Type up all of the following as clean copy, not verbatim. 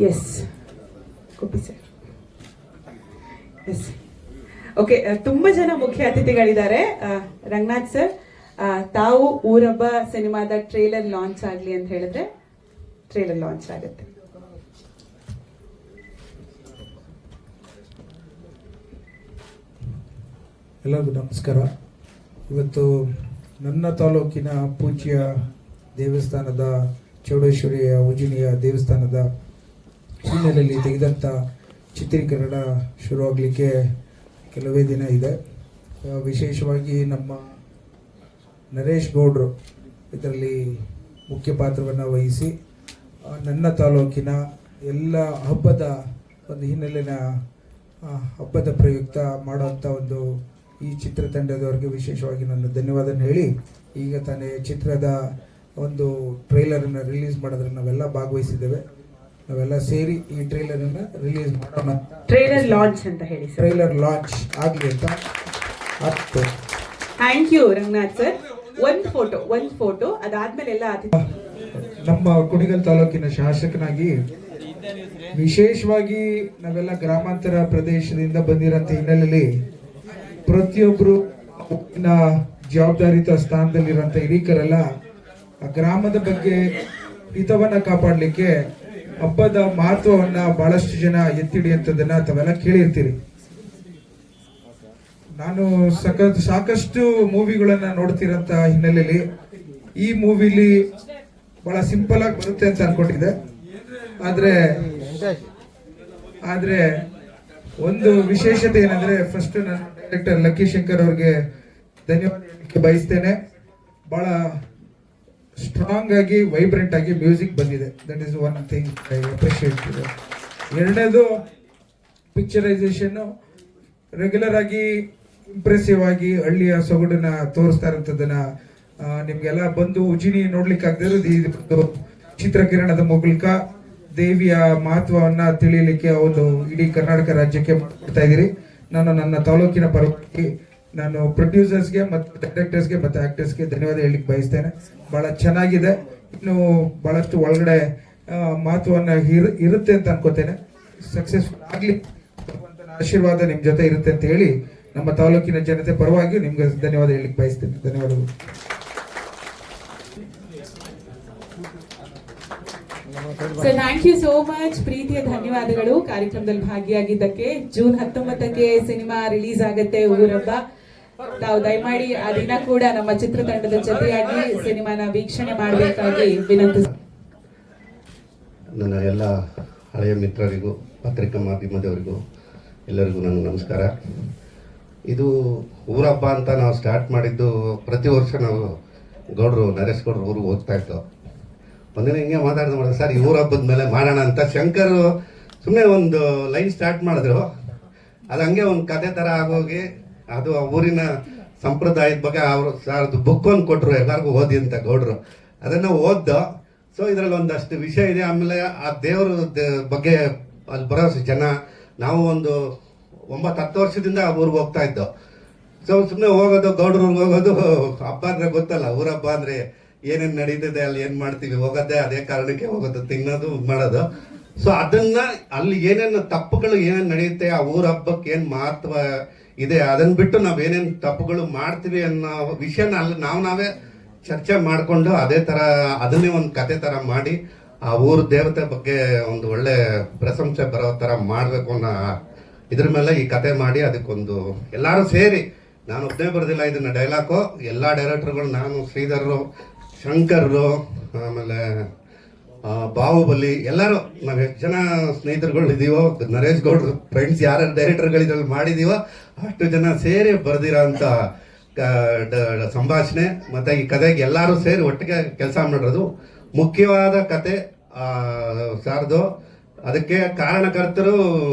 S Gopi sir. Yes okay, ತುಂಬಾ ಜನ ಮುಖ್ಯ ಅತಿಥಿಗಳಿದ್ದಾರೆ. ರಂಗನಾಥ್ ಸರ್, ತಾವು ಊರಬ್ಬ ಸಿನಿಮಾದ ಟ್ರೇಲರ್ ಲಾಂಚ್ ಆಗಲಿ ಅಂತ ಹೇಳಿದ್ರೆ ಟ್ರೇಲರ್ ಲಾಂಚ್ ಆಗುತ್ತೆ. ಎಲ್ಲರಿಗೂ ನಮಸ್ಕಾರ. ಇವತ್ತು ನನ್ನ ತಾಲೂಕಿನ ಪೂಜ್ಯ ದೇವಸ್ಥಾನದ ಚೌಡೇಶ್ವರಿಯ ಉಜಿನಿಯ ದೇವಸ್ಥಾನದ ಹಿನ್ನೆಲೆಯಲ್ಲಿ ತೆಗೆದಂಥ ಚಿತ್ರೀಕರಣ ಶುರುವಾಗಲಿಕ್ಕೆ ಕೆಲವೇ ದಿನ ಇದೆ. ವಿಶೇಷವಾಗಿ ನಮ್ಮ ನರೇಶ್ ಗೌಡ್ರು ಇದರಲ್ಲಿ ಮುಖ್ಯ ಪಾತ್ರವನ್ನು ವಹಿಸಿ ನನ್ನ ತಾಲೂಕಿನ ಎಲ್ಲ ಹಬ್ಬದ ಒಂದು ಹಿನ್ನೆಲೆಯ ಹಬ್ಬದ ಪ್ರಯುಕ್ತ ಮಾಡುವಂಥ ಒಂದು ಈ ಚಿತ್ರತಂಡದವರಿಗೆ ವಿಶೇಷವಾಗಿ ನಾನು ಧನ್ಯವಾದ ಹೇಳಿ, ಈಗ ತಾನೇ ಚಿತ್ರದ ಒಂದು ಟ್ರೈಲರನ್ನು ರಿಲೀಸ್ ಮಾಡೋದ್ರಲ್ಲಿ ನಾವೆಲ್ಲ ಭಾಗವಹಿಸಿದ್ದೇವೆ. ನಾವೆಲ್ಲ ಸೇರಿ ಈ ಟ್ರೈಲರನ್ನು ರಿಲೀಸ್ ಮಾಡೋಣ. ಟ್ರೈಲರ್ ಲಾಂಚ್ ಅಂತ ಹೇಳಿ, ಟ್ರೈಲರ್ ಲಾಂಚ್ ಆಗಲಿ ಅಂತ ಆಗ್ತು. Thank you Ranganath sir. ಒಂದು ಫೋಟೋ ಅದಾದ್ಮೇಲೆ ಎಲ್ಲ ನಮ್ಮ ಕುಣಿಗಲ್ ತಾಲೂಕಿನ ಶಾಸಕನಾಗಿ ವಿಶೇಷವಾಗಿ ನಾವೆಲ್ಲ ಗ್ರಾಮಾಂತರ ಪ್ರದೇಶದಿಂದ ಬಂದಿರೋಂಥ ಹಿನ್ನೆಲೆಯಲ್ಲಿ ಪ್ರತಿಯೊಬ್ಬರು ಜವಾಬ್ದಾರಿತ ಸ್ಥಾನದಲ್ಲಿರುವಂಥ ಹಿರೀಕರೆಲ್ಲ ಗ್ರಾಮದ ಬಗ್ಗೆ ಹಿತವನ್ನ ಕಾಪಾಡಲಿಕ್ಕೆ ಹಬ್ಬದ ಮಹತ್ವವನ್ನ ಬಹಳಷ್ಟು ಜನ ಎತ್ತಿ ಹಿಡಿಯುವಂಥದ್ದನ್ನ ತಾವೆಲ್ಲ ಕೇಳಿರ್ತೀರಿ. ನಾನು ಸಾಕಷ್ಟು ಮೂವಿಗಳನ್ನ ನೋಡ್ತಿರೋಂಥ ಹಿನ್ನೆಲೆಯಲ್ಲಿ ಈ ಮೂವಿಲಿ ಬಹಳ ಸಿಂಪಲ್ ಆಗಿ ಬರುತ್ತೆ ಅಂತ ಅನ್ಕೊಂಡಿದ್ದೆ. ಆದ್ರೆ ಒಂದು ವಿಶೇಷತೆ ಏನಂದ್ರೆ, ಫಸ್ಟ್ ನಾನು ಡೈರೆಕ್ಟರ್ ಲಕ್ಕಿ ಶಂಕರ್ ಅವ್ರಿಗೆ ಧನ್ಯವಾದ ಹೇಳಲಿಕ್ಕೆ ಬಯಸ್ತೇನೆ. ಬಹಳ ಸ್ಟ್ರಾಂಗ್ ಆಗಿ ವೈಬ್ರೆಂಟ್ ಆಗಿ ಮ್ಯೂಸಿಕ್ ಬಂದಿದೆ. That is one thing I appreciate. ಎರಡನೇದು ಪಿಕ್ಚರೈಸೇಷನ್ ರೆಗ್ಯುಲರ್ ಆಗಿ ಇಂಪ್ರೆಸಿವ್ ಆಗಿ ಹಳ್ಳಿಯ ಸೊಗಡನ್ನ ತೋರಿಸ್ತಾ ಇರೋಂಥದ್ದನ್ನ ನಿಮ್ಗೆಲ್ಲ ಬಂದು ಉಜಿನಿ ನೋಡ್ಲಿಕ್ಕೆ ಆಗದಿರೋದು ಈ ಚಿತ್ರಕಿರಣದ ಮೂಲಕ ದೇವಿಯ ಮಹತ್ವವನ್ನ ತಿಳಿಯಲಿಕ್ಕೆ ಒಂದು ಇಡೀ ಕರ್ನಾಟಕ ರಾಜ್ಯಕ್ಕೆ ಮಾಡ್ತಾ ಇದ್ದೀರಿ. ನಾನು ನನ್ನ ತಾಲೂಕಿನ ಪರವಾಗಿ ನಾನು ಪ್ರೊಡ್ಯೂಸರ್ಸ್ಗೆ ಮತ್ತು ಡೈರೆಕ್ಟರ್ಸ್ಗೆ ಮತ್ತು ಆಕ್ಟರ್ಸ್ಗೆ ಧನ್ಯವಾದ ಹೇಳಲಿಕ್ಕೆ ಬಯಸ್ತೇನೆ. ಬಹಳ ಚೆನ್ನಾಗಿದೆ. ಇನ್ನು ಬಹಳಷ್ಟು ಒಳಗಡೆ ಮಹತ್ವವನ್ನ ಇರುತ್ತೆ ಅಂತ ಅನ್ಕೋತೇನೆ. ಸಕ್ಸಸ್ಫುಲ್ ಆಗ್ಲಿ ಆಶೀರ್ವಾದ ನಿಮ್ ಜೊತೆ ಇರುತ್ತೆ ಅಂತ ಹೇಳಿ ನಮ್ಮ ತಾಲೂಕಿನ ಜನತೆ ಪರವಾಗಿ ನಿಮ್ಗೆ ಧನ್ಯವಾದ ಹೇಳಲಿಕ್ಕೆ ಬಯಸ್ತೇನೆ. ಧನ್ಯವಾದಗಳು. Sir, thank you so much. ಪ್ರೀತಿಯ ಧನ್ಯವಾದಗಳು ಕಾರ್ಯಕ್ರಮದಲ್ಲಿ ಭಾಗಿಯಾಗಿದ್ದಕ್ಕೆ. ಜೂನ್ 19ಕ್ಕೆ ಸಿನಿಮಾ ರಿಲೀಸ್ ಆಗುತ್ತೆ ಊರಬ್ಬ. ತಾವು ದಯಮಾಡಿ ಆ ದಿನ ಕೂಡ ನಮ್ಮ ಚಿತ್ರತಂಡದ ಜೊತೆಯಾಗಿ ಸಿನಿಮಾನ ವೀಕ್ಷಣೆ ಮಾಡಬೇಕಾಗಿ ವಿನಂತಿ. ನನ್ನ ಎಲ್ಲ ಹಳೆಯ ಮಿತ್ರರಿಗೂ ಪತ್ರಿಕಾ ಮಾಧ್ಯಮದವರಿಗೂ ಎಲ್ಲರಿಗೂ ನನ್ನ ನಮಸ್ಕಾರ. ಇದು ಊರಬ್ಬ ಅಂತ ನಾವು ಸ್ಟಾರ್ಟ್ ಮಾಡಿದ್ದು, ಪ್ರತಿ ವರ್ಷ ನಾವು ನರೇಶ್ ಗೌಡ್ರು ಊರಿಗೆ ಹೋಗ್ತಾ ಇತ್ತು. ಒಂದಿನ ಹಿಂಗೆ ಮಾತಾಡಿದ್ರೆ ಸರ್ ಈ ಊರ ಹಬ್ಬದ ಮೇಲೆ ಮಾಡೋಣ ಅಂತ ಶಂಕರ್ ಸುಮ್ಮನೆ ಒಂದು ಲೈನ್ ಸ್ಟಾರ್ಟ್ ಮಾಡಿದ್ರು. ಅದು ಹಂಗೆ ಒಂದು ಕತೆ ಥರ ಆಗೋಗಿ ಅದು ಆ ಊರಿನ ಸಂಪ್ರದಾಯದ ಬಗ್ಗೆ ಅವರು ಅದು ಬುಕ್ ಒಂದು ಕೊಟ್ಟರು, ಎಲ್ಲರಿಗೂ ಓದಿ ಅಂತ ಗೌಡ್ರು. ಅದನ್ನು ಓದ್ದೋ. ಸೊ ಇದರಲ್ಲಿ ಒಂದಷ್ಟು ವಿಷಯ ಇದೆ. ಆಮೇಲೆ ಆ ದೇವ್ರ ಬಗ್ಗೆ ಅಲ್ಲಿ ಬರೋ ಜನ, ನಾವು ಒಂದು 9-10 ವರ್ಷದಿಂದ ಆ ಊರಿಗೆ ಹೋಗ್ತಾ ಇದ್ದೋ. ಸೊ ಸುಮ್ಮನೆ ಹೋಗೋದು, ಗೌಡ್ರೂರ್ಗೆ ಹೋಗೋದು. ಹಬ್ಬ ಅಂದರೆ ಗೊತ್ತಲ್ಲ, ಊರಬ್ಬ ಅಂದರೆ ಏನೇನು ನಡೀತದೆ, ಅಲ್ಲಿ ಏನು ಮಾಡ್ತೀವಿ, ಹೋಗೋದೇ ಅದೇ ಕಾರಣಕ್ಕೆ ಹೋಗೋದು, ತಿನ್ನೋದು ಮಾಡೋದು. ಸೊ ಅದನ್ನ ಅಲ್ಲಿ ಏನೇನು ತಪ್ಪುಗಳು ಏನೇನು ನಡೆಯುತ್ತೆ, ಆ ಊರ ಹಬ್ಬಕ್ಕೆ ಏನು ಮಹತ್ವ ಇದೆ, ಅದನ್ನ ಬಿಟ್ಟು ನಾವೇನೇನು ತಪ್ಪುಗಳು ಮಾಡ್ತೀವಿ ಅನ್ನೋ ವಿಷಯನ ಅಲ್ಲಿ ನಾವೇ ಚರ್ಚೆ ಮಾಡಿಕೊಂಡು ಅದೇ ಥರ ಅದನ್ನೇ ಒಂದು ಕತೆ ಥರ ಮಾಡಿ ಆ ಊರ ದೇವತೆ ಬಗ್ಗೆ ಒಂದು ಒಳ್ಳೆ ಪ್ರಶಂಸೆ ಬರೋ ಥರ ಮಾಡಬೇಕು ಅನ್ನೋ ಇದ್ರ ಮೇಲೆ ಈ ಕತೆ ಮಾಡಿ ಅದಕ್ಕೊಂದು ಎಲ್ಲರೂ ಸೇರಿ, ನಾನು ಒಬ್ಬನೇ ಬರೋದಿಲ್ಲ ಇದನ್ನ ಡೈಲಾಗು, ಎಲ್ಲ ಡೈರೆಕ್ಟರ್ಗಳು, ನಾನು, ಶ್ರೀಧರ್ರು, ಶಂಕರ್ರು, ಆಮೇಲೆ ಬಾಹುಬಲಿ, ಎಲ್ಲರೂ ನಾವು ಎಷ್ಟು ಜನ ಸ್ನೇಹಿತರುಗಳು ಇದೀವೋ, ನರೇಶ್ ಗೌಡ್ರು ಫ್ರೆಂಡ್ಸ್ ಯಾರು ಡೈರೆಕ್ಟರ್ಗಳಿದ್ರಲ್ಲಿ ಮಾಡಿದೀವೋ ಅಷ್ಟು ಜನ ಸೇರಿ ಬರೆದಿರೋ ಅಂಥ ಸಂಭಾಷಣೆ ಮತ್ತು ಈ ಕತೆಗೆ ಎಲ್ಲರೂ ಸೇರಿ ಒಟ್ಟಿಗೆ ಕೆಲಸ ಮಾಡಿರೋದು. ಮುಖ್ಯವಾದ ಕತೆ ಸಾರ್ದು. ಅದಕ್ಕೆ ಕಾರಣಕರ್ತರು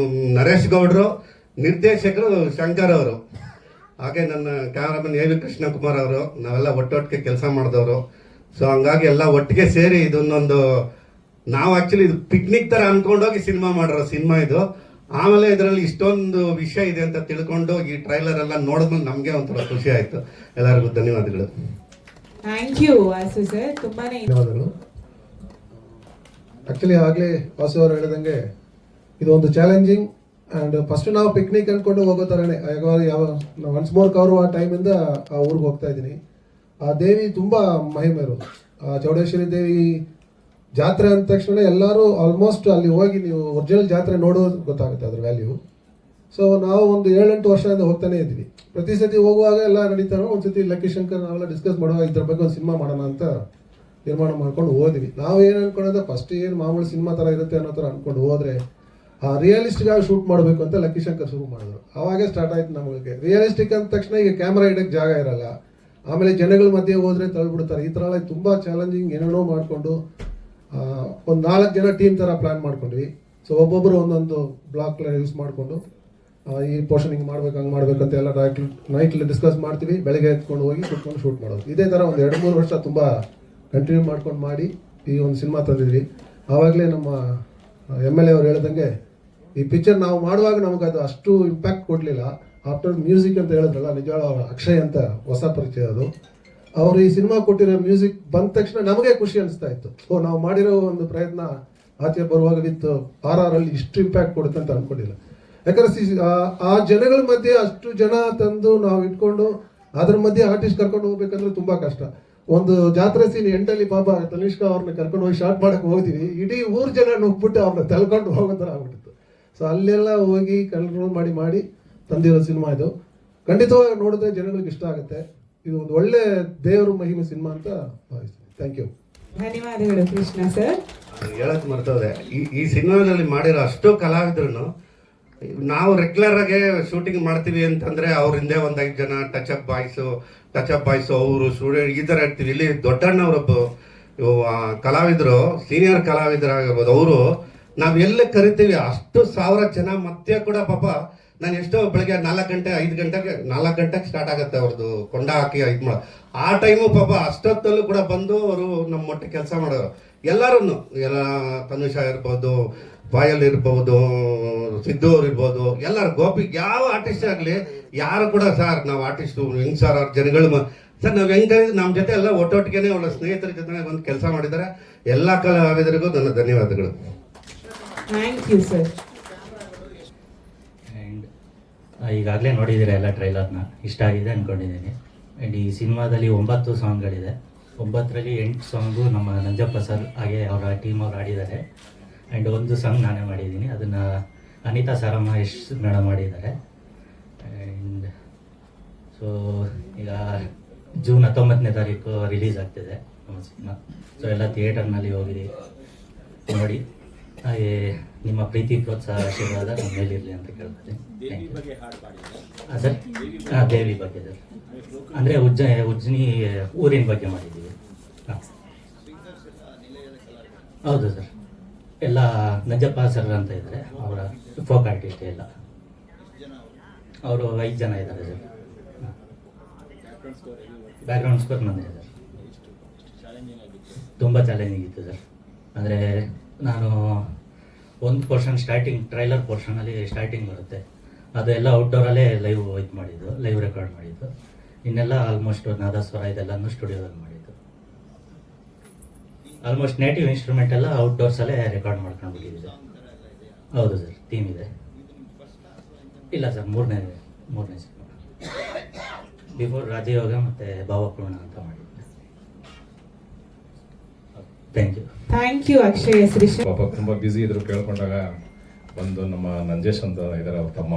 ನರೇಶ್ ಗೌಡ್ರು, ನಿರ್ದೇಶಕರು ಶಂಕರ್ ಅವರು, ಹಾಗೆ ನನ್ನ ಕ್ಯಾಮರಾಮನ್ ಎ ವಿ ಕೃಷ್ಣಕುಮಾರ್ ಅವರು, ನಾವೆಲ್ಲ ಒಟ್ಟೊಟ್ಟಿಗೆ ಕೆಲಸ ಮಾಡಿದವರು. ಸೊ ಹಂಗಾಗಿ ಎಲ್ಲ ಒಟ್ಟಿಗೆ ಸೇರಿ ಇದನ್ನೊಂದು ನಾವು ಆ್ಯಕ್ಚುಲಿ ಇದು ಪಿಕ್ನಿಕ್ ಥರ ಅಂದ್ಕೊಂಡೋಗಿ ಸಿನಿಮಾ ಮಾಡಿರೋ ಸಿನಿಮಾ ಇದು. ಆಮೇಲೆ ಇದರಲ್ಲಿ ಇಷ್ಟೊಂದು ವಿಷಯ ಇದೆ ಅಂತ ತಿಳ್ಕೊಂಡು ಈ ಟ್ರೈಲರ್ ಎಲ್ಲ ನೋಡಿದ್ಮೇಲೆ ನಮಗೆ ಒಂಥರ ಖುಷಿ ಆಯಿತು. ಎಲ್ಲರಿಗೂ ಧನ್ಯವಾದಗಳು. ಥ್ಯಾಂಕ್ ಯು ಆಸು ಸರ್, ತುಂಬಾನೇ ಧನ್ಯವಾದಗಳು. ಆ್ಯಕ್ಚುಲಿ ಆಗಲೇ ವಾಸು ಅವರು ಹೇಳಿದಂಗೆ ಇದು ಒಂದು ಚಾಲೆಂಜಿಂಗ್ ಆ್ಯಂಡ್ ಫಸ್ಟ್ ನಾವು ಪಿಕ್ನಿಕ್ ಅಂದ್ಕೊಂಡು ಹೋಗೋ ಥರನೇ ಯಾವ ಒನ್ಸ್ ಮೋರ್ ಕವರು ಆ ಟೈಮಿಂದ ಆ ಊರಿಗೆ ಹೋಗ್ತಾ ಇದ್ದೀನಿ. ಆ ದೇವಿ ತುಂಬ ಮಹಿಮೆ ಇರೋದು. ಆ ಚೌಡೇಶ್ವರಿ ದೇವಿ ಜಾತ್ರೆ ಅಂದ ತಕ್ಷಣ ಎಲ್ಲರೂ ಆಲ್ಮೋಸ್ಟ್ ಅಲ್ಲಿ ಹೋಗಿ ನೀವು ಒರಿಜಿನಲ್ ಜಾತ್ರೆ ನೋಡೋದು ಗೊತ್ತಾಗುತ್ತೆ ಅದ್ರ ವ್ಯಾಲ್ಯೂ. ಸೊ ನಾವು ಒಂದು 7-8 ವರ್ಷದಿಂದ ಹೋಗ್ತಾನೆ ಇದ್ವಿ. ಪ್ರತಿ ಸತಿ ಹೋಗುವಾಗ ಎಲ್ಲ ನಡೀತಾರೋ ಒಂದ್ಸತಿ ಲಕ್ಕಿ ಶಂಕರ್ ನಾವೆಲ್ಲ ಡಿಸ್ಕಸ್ ಮಾಡುವಾಗ ಇದ್ರ ಬಗ್ಗೆ ಒಂದು ಸಿನಿಮಾ ಮಾಡೋಣ ಅಂತ ನಿರ್ಮಾಣ ಮಾಡ್ಕೊಂಡು ಹೋದ್ವಿ. ನಾವು ಏನು ಅನ್ಕೊಳ್ಳೋದು ಫಸ್ಟ್ ಏನು ಮಾಮೂಲಿ ಸಿನಿಮಾ ಥರ ಇರುತ್ತೆ ಅನ್ನೋ ಥರ ಅಂದ್ಕೊಂಡು ಹೋದರೆ ರಿಯಲಿಸ್ಟಿಕ್ ಆಗಿ ಶೂಟ್ ಮಾಡಬೇಕು ಅಂತ ಲಕ್ಕಿ ಶಂಕರ್ ಶುರು ಮಾಡಿದ್ರು. ಅವಾಗೇ ಸ್ಟಾರ್ಟ್ ಆಯ್ತು ನಮಗೆ. ರಿಯಲಿಸ್ಟಿಕ್ ಅಂದ ತಕ್ಷಣ ಈಗ ಕ್ಯಾಮ್ರಾ ಇಡೋಕ್ಕೆ ಜಾಗ ಇರಲ್ಲ, ಆಮೇಲೆ ಜನಗಳ ಮಧ್ಯೆ ಹೋದರೆ ತಳ್ಳಿಬಿಡ್ತಾರೆ. ಈ ಥರ ಎಲ್ಲ ತುಂಬ ಚಾಲೆಂಜಿಂಗ್ ಏನೇನೋ ಮಾಡಿಕೊಂಡು ಒಂದು 4 ಜನ ಟೀಮ್ ಥರ ಪ್ಲ್ಯಾನ್ ಮಾಡ್ಕೊಂಡ್ವಿ. ಸೊ ಒಬ್ಬೊಬ್ಬರು ಒಂದೊಂದು ಬ್ಲಾಕ್ ಯೂಸ್ ಮಾಡಿಕೊಂಡು ಈ ಪೋರ್ಷನ್ ಹಿಂಗೆ ಮಾಡ್ಬೇಕು ಹಂಗೆ ಮಾಡ್ಬೇಕಂತ ಎಲ್ಲ ನೈಟ್ಲಿ ಡಿಸ್ಕಸ್ ಮಾಡ್ತೀವಿ. ಬೆಳಗ್ಗೆ ಎತ್ಕೊಂಡು ಹೋಗಿ ಕುತ್ಕೊಂಡು ಶೂಟ್ ಮಾಡೋದು. ಇದೇ ಥರ ಒಂದು 2-3 ವರ್ಷ ತುಂಬ ಕಂಟಿನ್ಯೂ ಮಾಡ್ಕೊಂಡು ಮಾಡಿ ಈ ಒಂದು ಸಿನಿಮಾ ತಂದಿದ್ವಿ. ಆವಾಗಲೇ ನಮ್ಮ MLA ಅವ್ರು ಹೇಳ್ದಂಗೆ ಈ ಪಿಕ್ಚರ್ ನಾವು ಮಾಡುವಾಗ ನಮಗೆ ಅದು ಅಷ್ಟು ಇಂಪ್ಯಾಕ್ಟ್ ಕೊಡಲಿಲ್ಲ. ಆಫ್ಟರ್ ಮ್ಯೂಸಿಕ್ ಅಂತ ಹೇಳಿದ್ರಲ್ಲ, ನಿಜವಾಳ ಅಕ್ಷಯ್ ಅಂತ ಹೊಸ ಪರಿಚಯ ಅದು. ಅವರು ಈ ಸಿನಿಮಾ ಕೊಟ್ಟಿರೋ ಮ್ಯೂಸಿಕ್ ಬಂದ ತಕ್ಷಣ ನಮಗೆ ಖುಷಿ ಅನಿಸ್ತಾ ಇತ್ತು. ಸೊ ನಾವು ಮಾಡಿರೋ ಒಂದು ಪ್ರಯತ್ನ ಆಚೆ ಬರುವಾಗ ವಿತ್ RR ಅಲ್ಲಿ ಇಷ್ಟು ಇಂಪ್ಯಾಕ್ಟ್ ಕೊಡುತ್ತೆ ಅಂತ ಅಂದ್ಕೊಂಡಿಲ್ಲ. ಯಾಕಂದ್ರೆ ಆ ಜನಗಳ ಮಧ್ಯೆ ಅಷ್ಟು ಜನ ತಂದು ನಾವು ಇಟ್ಕೊಂಡು ಅದ್ರ ಮಧ್ಯೆ ಆರ್ಟಿಸ್ಟ್ ಕರ್ಕೊಂಡು ಹೋಗ್ಬೇಕಂದ್ರೆ ತುಂಬಾ ಕಷ್ಟ. ಒಂದು ಜಾತ್ರೆ ಸೀನ್ ಎಂಟಲ್ಲಿ ಪಾಪ ತನಿಷ್ಕಾ ಅವ್ರನ್ನ ಕರ್ಕೊಂಡು ಹೋಗಿ ಶಾರ್ಟ್ ಮಾಡಕ್ಕೆ ಹೋಗ್ತೀವಿ, ಇಡೀ ಊರ್ ಜನ ನುಗ್ಬಿಟ್ಟು ಅವ್ರನ್ನ ತಳ್ಕೊಂಡು ಹೋಗೋ ಥರ ಆಗ್ಬಿಟ್ಟಿತ್ತು. ಸೊ ಅಲ್ಲೆಲ್ಲ ಹೋಗಿ ಕಂಟ್ರೋಲ್ ಮಾಡಿ ತಂದಿರೋ ಸಿನಿಮಾ ಇದು. ಖಂಡಿತವಾಗಿ ನೋಡಿದ್ರೆ ಜನಗಳಿಗೆ ಇಷ್ಟ ಆಗುತ್ತೆ. ಇದು ಒಂದು ಒಳ್ಳೆ ದೇವರು ಮಹಿಮೆ ಸಿನಿಮಾ ಅಂತ ಭಾವಿಸ್ತೀನಿ. Thank you. ಧನ್ಯವಾದಗಳು ಕೃಷ್ಣ ಸರ್. ಹೇಳಕ್ ಮರ್ತದೆ, ಈ ಸಿನಿಮಾದಲ್ಲಿ ಮಾಡಿರೋ ಅಷ್ಟು ಕಲಾವಿದ್ರು ನಾವು ರೆಗ್ಯುಲರ್ ಆಗಿ ಶೂಟಿಂಗ್ ಮಾಡ್ತೀವಿ ಅಂತಂದ್ರೆ ಅವ್ರ ಹಿಂದೆ ಒಂದು 5 ಜನ ಟಚ್ ಅಪ್ ಬಾಯ್ಸು ಅವರು ಸ್ಟೂಡೆಂಟ್ ಈ ಥರ ಇರ್ತೀವಿ. ಇಲ್ಲಿ ದೊಡ್ಡಣ್ಣವರೊಬ್ಬ ಕಲಾವಿದರು, ಸೀನಿಯರ್ ಕಲಾವಿದರಾಗಿರ್ಬೋದು, ಅವರು ನಾವು ಎಲ್ಲ ಕರಿತೀವಿ ಅಷ್ಟು 1000 ಜನ ಮಧ್ಯೆ ಕೂಡ ಪಾಪ ನಾನು ಎಷ್ಟೋ ಬೆಳಗ್ಗೆ 4 ಗಂಟೆಗೆ ಸ್ಟಾರ್ಟ್ ಆಗುತ್ತೆ ಅವ್ರದ್ದು ಕೊಂಡ ಹಾಕಿ ಇದು ಮಾಡೋ ಆ ಟೈಮು ಪಾಪ ಅಷ್ಟೊತ್ತಲ್ಲೂ ಕೂಡ ಬಂದು ಅವರು ನಮ್ಮ ಒಟ್ಟಿಗೆ ಕೆಲಸ ಮಾಡೋರು. ಎಲ್ಲರೂ ಎಲ್ಲ ತನುಷಾ ಇರ್ಬೋದು, ಪಾಯಲ್ ಇರ್ಬೋದು, ಸಿದ್ದು ಅವ್ರು ಇರ್ಬೋದು, ಎಲ್ಲರೂ ಗೋಪಿ ಯಾವ ಆರ್ಟಿಸ್ಟ್ ಆಗಲಿ ಯಾರು ಕೂಡ ಸರ್ ನಾವು ಆರ್ಟಿಸ್ಟು ಹೆಂಗ್ ಸರ್ ಅವ್ರ ಜನಗಳು ಸರ್ ನಾವು ಹೆಂಗೆ ನಮ್ಮ ಜೊತೆ ಎಲ್ಲ ಒಟ್ಟೊಟ್ಟಿಗೆ ಅವಳ ಸ್ನೇಹಿತರ ಜೊತೆ ಒಂದು ಕೆಲಸ ಮಾಡಿದ್ದಾರೆ. ಎಲ್ಲ ಕಲಾವಿದರಿಗೂ ನನ್ನ ಧನ್ಯವಾದಗಳು. Thank you sir. ಆ್ಯಂಡ್ ಈಗಾಗಲೇ ನೋಡಿದ್ದೀರಾ ಎಲ್ಲ ಟ್ರೈಲರ್ನ, ಇಷ್ಟ ಆಗಿದೆ ಅಂದ್ಕೊಂಡಿದ್ದೀನಿ. ಆ್ಯಂಡ್ ಈ ಸಿನಿಮಾದಲ್ಲಿ 9 ಸಾಂಗ್ಗಳಿದೆ. 9ರಲ್ಲಿ 8 ಸಾಂಗು ನಮ್ಮ ನಂಜಪ್ಪ ಸರ್ ಹಾಗೆ ಅವರ ಟೀಮ್ ಅವ್ರು ಆಡಿದ್ದಾರೆ. ಆ್ಯಂಡ್ 1 ಸಾಂಗ್ ನಾನೇ ಮಾಡಿದ್ದೀನಿ, ಅದನ್ನು ಅನಿತಾ ಸಾರಮ್ಮ ಮೇಡಮ್ ಮಾಡಿದ್ದಾರೆ. ಆ್ಯಂಡ್ ಸೊ ಈಗ ಜೂನ್ 19ನೇ ತಾರೀಕು ರಿಲೀಸ್ ಆಗ್ತಿದೆ ನಮ್ಮ ಸಿನಿಮಾ. ಸೊ ಎಲ್ಲ ಥಿಯೇಟರ್ನಲ್ಲಿ ಹೋಗಿ ನೋಡಿ, ಹಾಗೆ ನಿಮ್ಮ ಪ್ರೀತಿ ಪ್ರೋತ್ಸಾಹ ಆಶೀರ್ವಾದ ನಮ್ಮ ಮೇಲಿರಲಿ ಅಂತ ಕೇಳ್ತೀನಿ. ಸರ್ ದೇವಿ ಬಗ್ಗೆ ಸರ್, ಅಂದರೆ ಉಜ್ಜನಿ ಊರಿನ ಬಗ್ಗೆ ಮಾಡಿದ್ದೀವಿ. ಹಾಂ ಹೌದು ಸರ್, ಎಲ್ಲ ನಂಜಪ್ಪ ಸರ್ ಅಂತ ಇದ್ದಾರೆ, ಅವರ ಫೋಕ್ ಆರ್ಟಿಸ್ಟ್ ಎಲ್ಲ ಅವರು 5 ಜನ ಇದ್ದಾರೆ ಸರ್. ಬ್ಯಾಕ್ಗ್ರೌಂಡ್ ಸ್ಕೋರ್ ನಂದೇ ಸರ್. ತುಂಬ ಚಾಲೆಂಜಿಂಗ್ ಇತ್ತು ಸರ್. ಅಂದರೆ ನಾನು ಒಂದು ಪೋರ್ಷನ್ ಟ್ರೈಲರ್ ಪೋರ್ಷನಲ್ಲಿ ಸ್ಟಾರ್ಟಿಂಗ್ ಬರುತ್ತೆ, ಅದೆಲ್ಲ ಔಟ್ಡೋರಲ್ಲೇ ಲೈವ್ ರೆಕಾರ್ಡ್ ಮಾಡಿದ್ದು. ಇನ್ನೆಲ್ಲ ಆಲ್ಮೋಸ್ಟ್ ನಾದಸ್ವರ ಇದೆಲ್ಲನೂ ಸ್ಟುಡಿಯೋದಲ್ಲಿ ಮಾಡಿದ್ದು. ಆಲ್ಮೋಸ್ಟ್ ನೇಟಿವ್ ಇನ್ಸ್ಟ್ರೂಮೆಂಟ್ ಎಲ್ಲ ಔಟ್ಡೋರ್ಸಲ್ಲೇ ರೆಕಾರ್ಡ್ ಮಾಡ್ಕೊಂಡು ಬಿಟ್ಟಿದೆ. ಹೌದು ಸರ್, ಥೀಮ್ ಇದೆ. ಇಲ್ಲ ಸರ್, ಮೂರನೇ ಸಿನಿಮಾ. ಬಿಫೋರ್ ರಾಜಯೋಗ ಮತ್ತು ಭಾವಪೂರ್ಣ ಅಂತ ಮಾಡಿದ್ದೆ. Thank you Akshay Shreesh. ಪಾಪ ತುಂಬ ಬ್ಯುಸಿ ಇದ್ರು, ಕೇಳ್ಕೊಂಡಾಗ ಬಂದು ನಮ್ಮ ನಂಜೇಶ್ ಅಂತ ಇದ್ದಾರೆ ಅವ್ರ ತಮ್ಮ,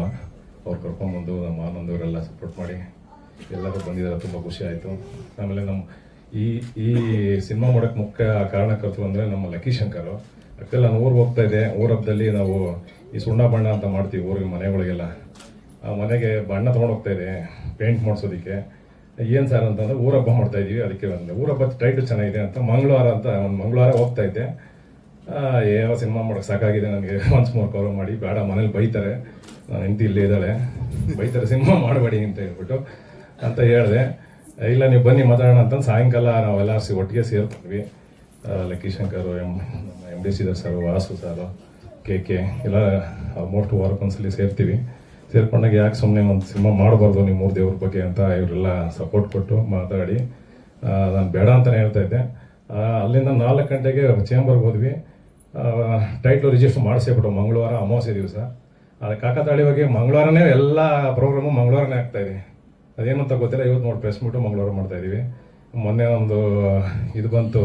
ಅವ್ರು ಕರ್ಕೊಂಡ್ಬಂದು ನಮ್ಮ ಆನಂದ್ ಅವರೆಲ್ಲ ಸಪೋರ್ಟ್ ಮಾಡಿ ಎಲ್ಲರೂ ಬಂದಿದ್ದಾರೆ. ತುಂಬ ಖುಷಿ ಆಯಿತು. ಆಮೇಲೆ ನಮ್ಮ ಈ ಸಿನಿಮಾ ಮಾಡೋಕ್ಕೆ ಮುಖ್ಯ ಕಾರಣಕರ್ತರು ಅಂದರೆ ನಮ್ಮ ಲಕ್ಕಿ ಶಂಕರ್. ಆ್ಯಕ್ಚುಲಿ ನಾನು ಊರಿಗೆ ಹೋಗ್ತಾ ಇದ್ದೆ, ಊರ ಹಬ್ಬದಲ್ಲಿ ನಾವು ಈ ಸುಣ್ಣ ಬಣ್ಣ ಅಂತ ಮಾಡ್ತೀವಿ ಊರಿಗೆ ಮನೆಗಳಿಗೆಲ್ಲ. ಆ ಮನೆಗೆ ಬಣ್ಣ ತೊಗೊಂಡು ಹೋಗ್ತಾ ಇದೆ ಪೇಂಟ್ ಮಾಡಿಸೋದಕ್ಕೆ. ಏನು ಸರ್ ಅಂತಂದ್ರೆ ಊರ ಹಬ್ಬ ಮಾಡ್ತಾ ಇದ್ದೀವಿ, ಅದಕ್ಕೆ ಬಂದೆ. ಊರ ಹಬ್ಬ ಟೈಟು ಚೆನ್ನಾಗಿದೆ ಅಂತ ಮಂಗಳವಾರ ಹೋಗ್ತಾ ಇದ್ದೆ. ಯಾವ ಸಿನಿಮಾ ಮಾಡೋಕ್ಕೆ ಸಾಕಾಗಿದೆ ನನಗೆ, ಒನ್ಸ್ ಮೋರ್ ಕವರ್ ಮಾಡಿ ಬೇಡ, ಮನೇಲಿ ಬೈತಾರೆ, ನಾನು ಹೆಂಡತಿ ಇಲ್ಲೇ ಇದ್ದಾಳೆ, ಬೈತಾರೆ ಸಿನಿಮಾ ಮಾಡಬೇಡಿ ಅಂತ ಹೇಳ್ಬಿಟ್ಟು ಅಂತ ಹೇಳಿದೆ. ಇಲ್ಲ ನೀವು ಬನ್ನಿ ಮಾತಾಡೋಣ ಅಂತ ಸಾಯಂಕಾಲ ನಾವೆಲ್ಲ ಒಟ್ಟಿಗೆ ಸೇರ್ಕೊಂಡ್ವಿ. Lucky Shankar, MD Sridhar sir, Vasu sir, KK ಎಲ್ಲ ಆಲ್ಮೋಸ್ಟ್ ವಾರಕ್ಕೊಂದ್ಸಲಿ ಸೇರ್ತೀವಿ. ಸೇರ್ಕೊಂಡಾಗ ಯಾಕೆ ಸುಮ್ಮನೆ ಒಂದು ಸಿನಿಮಾ ಮಾಡಬಾರ್ದು ನಿಮ್ಮ 3 ದೇವ್ರ ಬಗ್ಗೆ ಅಂತ ಇವರೆಲ್ಲ ಸಪೋರ್ಟ್ ಕೊಟ್ಟು ಮಾತಾಡಿ ನಾನು ಬೇಡ ಅಂತಲೇ ಹೇಳ್ತಾ ಇದ್ದೆ. ಅಲ್ಲಿಂದ 4 ಗಂಟೆಗೆ ಚೇಂಬರ್ಗೆ ಹೋದ್ವಿ. ಟೈಟ್ಲು ರಿಜಿಸ್ಟರ್ ಮಾಡಿಸ್ಬಿಟ್ಟು ಮಂಗಳವಾರ ಅಮಾವಾಸ್ಯೆ ದಿವಸ. ಅದು ಕಾಕತಾಳೀಯವಾಗಿ ಮಂಗಳವಾರನೇ ಎಲ್ಲ ಪ್ರೋಗ್ರಾಮು ಮಂಗಳವಾರನೇ ಆಗ್ತಾಯಿದೆ. ಅದೇನು ಅಂತ ಗೊತ್ತಿಲ್ಲ. ಇವತ್ತು ನೋಡಿ ಪ್ರೆಸ್ ಮೀಟು ಮಂಗಳವಾರ ಮಾಡ್ತಾಯಿದ್ದೀವಿ. ಮೊನ್ನೆ ಒಂದು ಇದು ಬಂತು,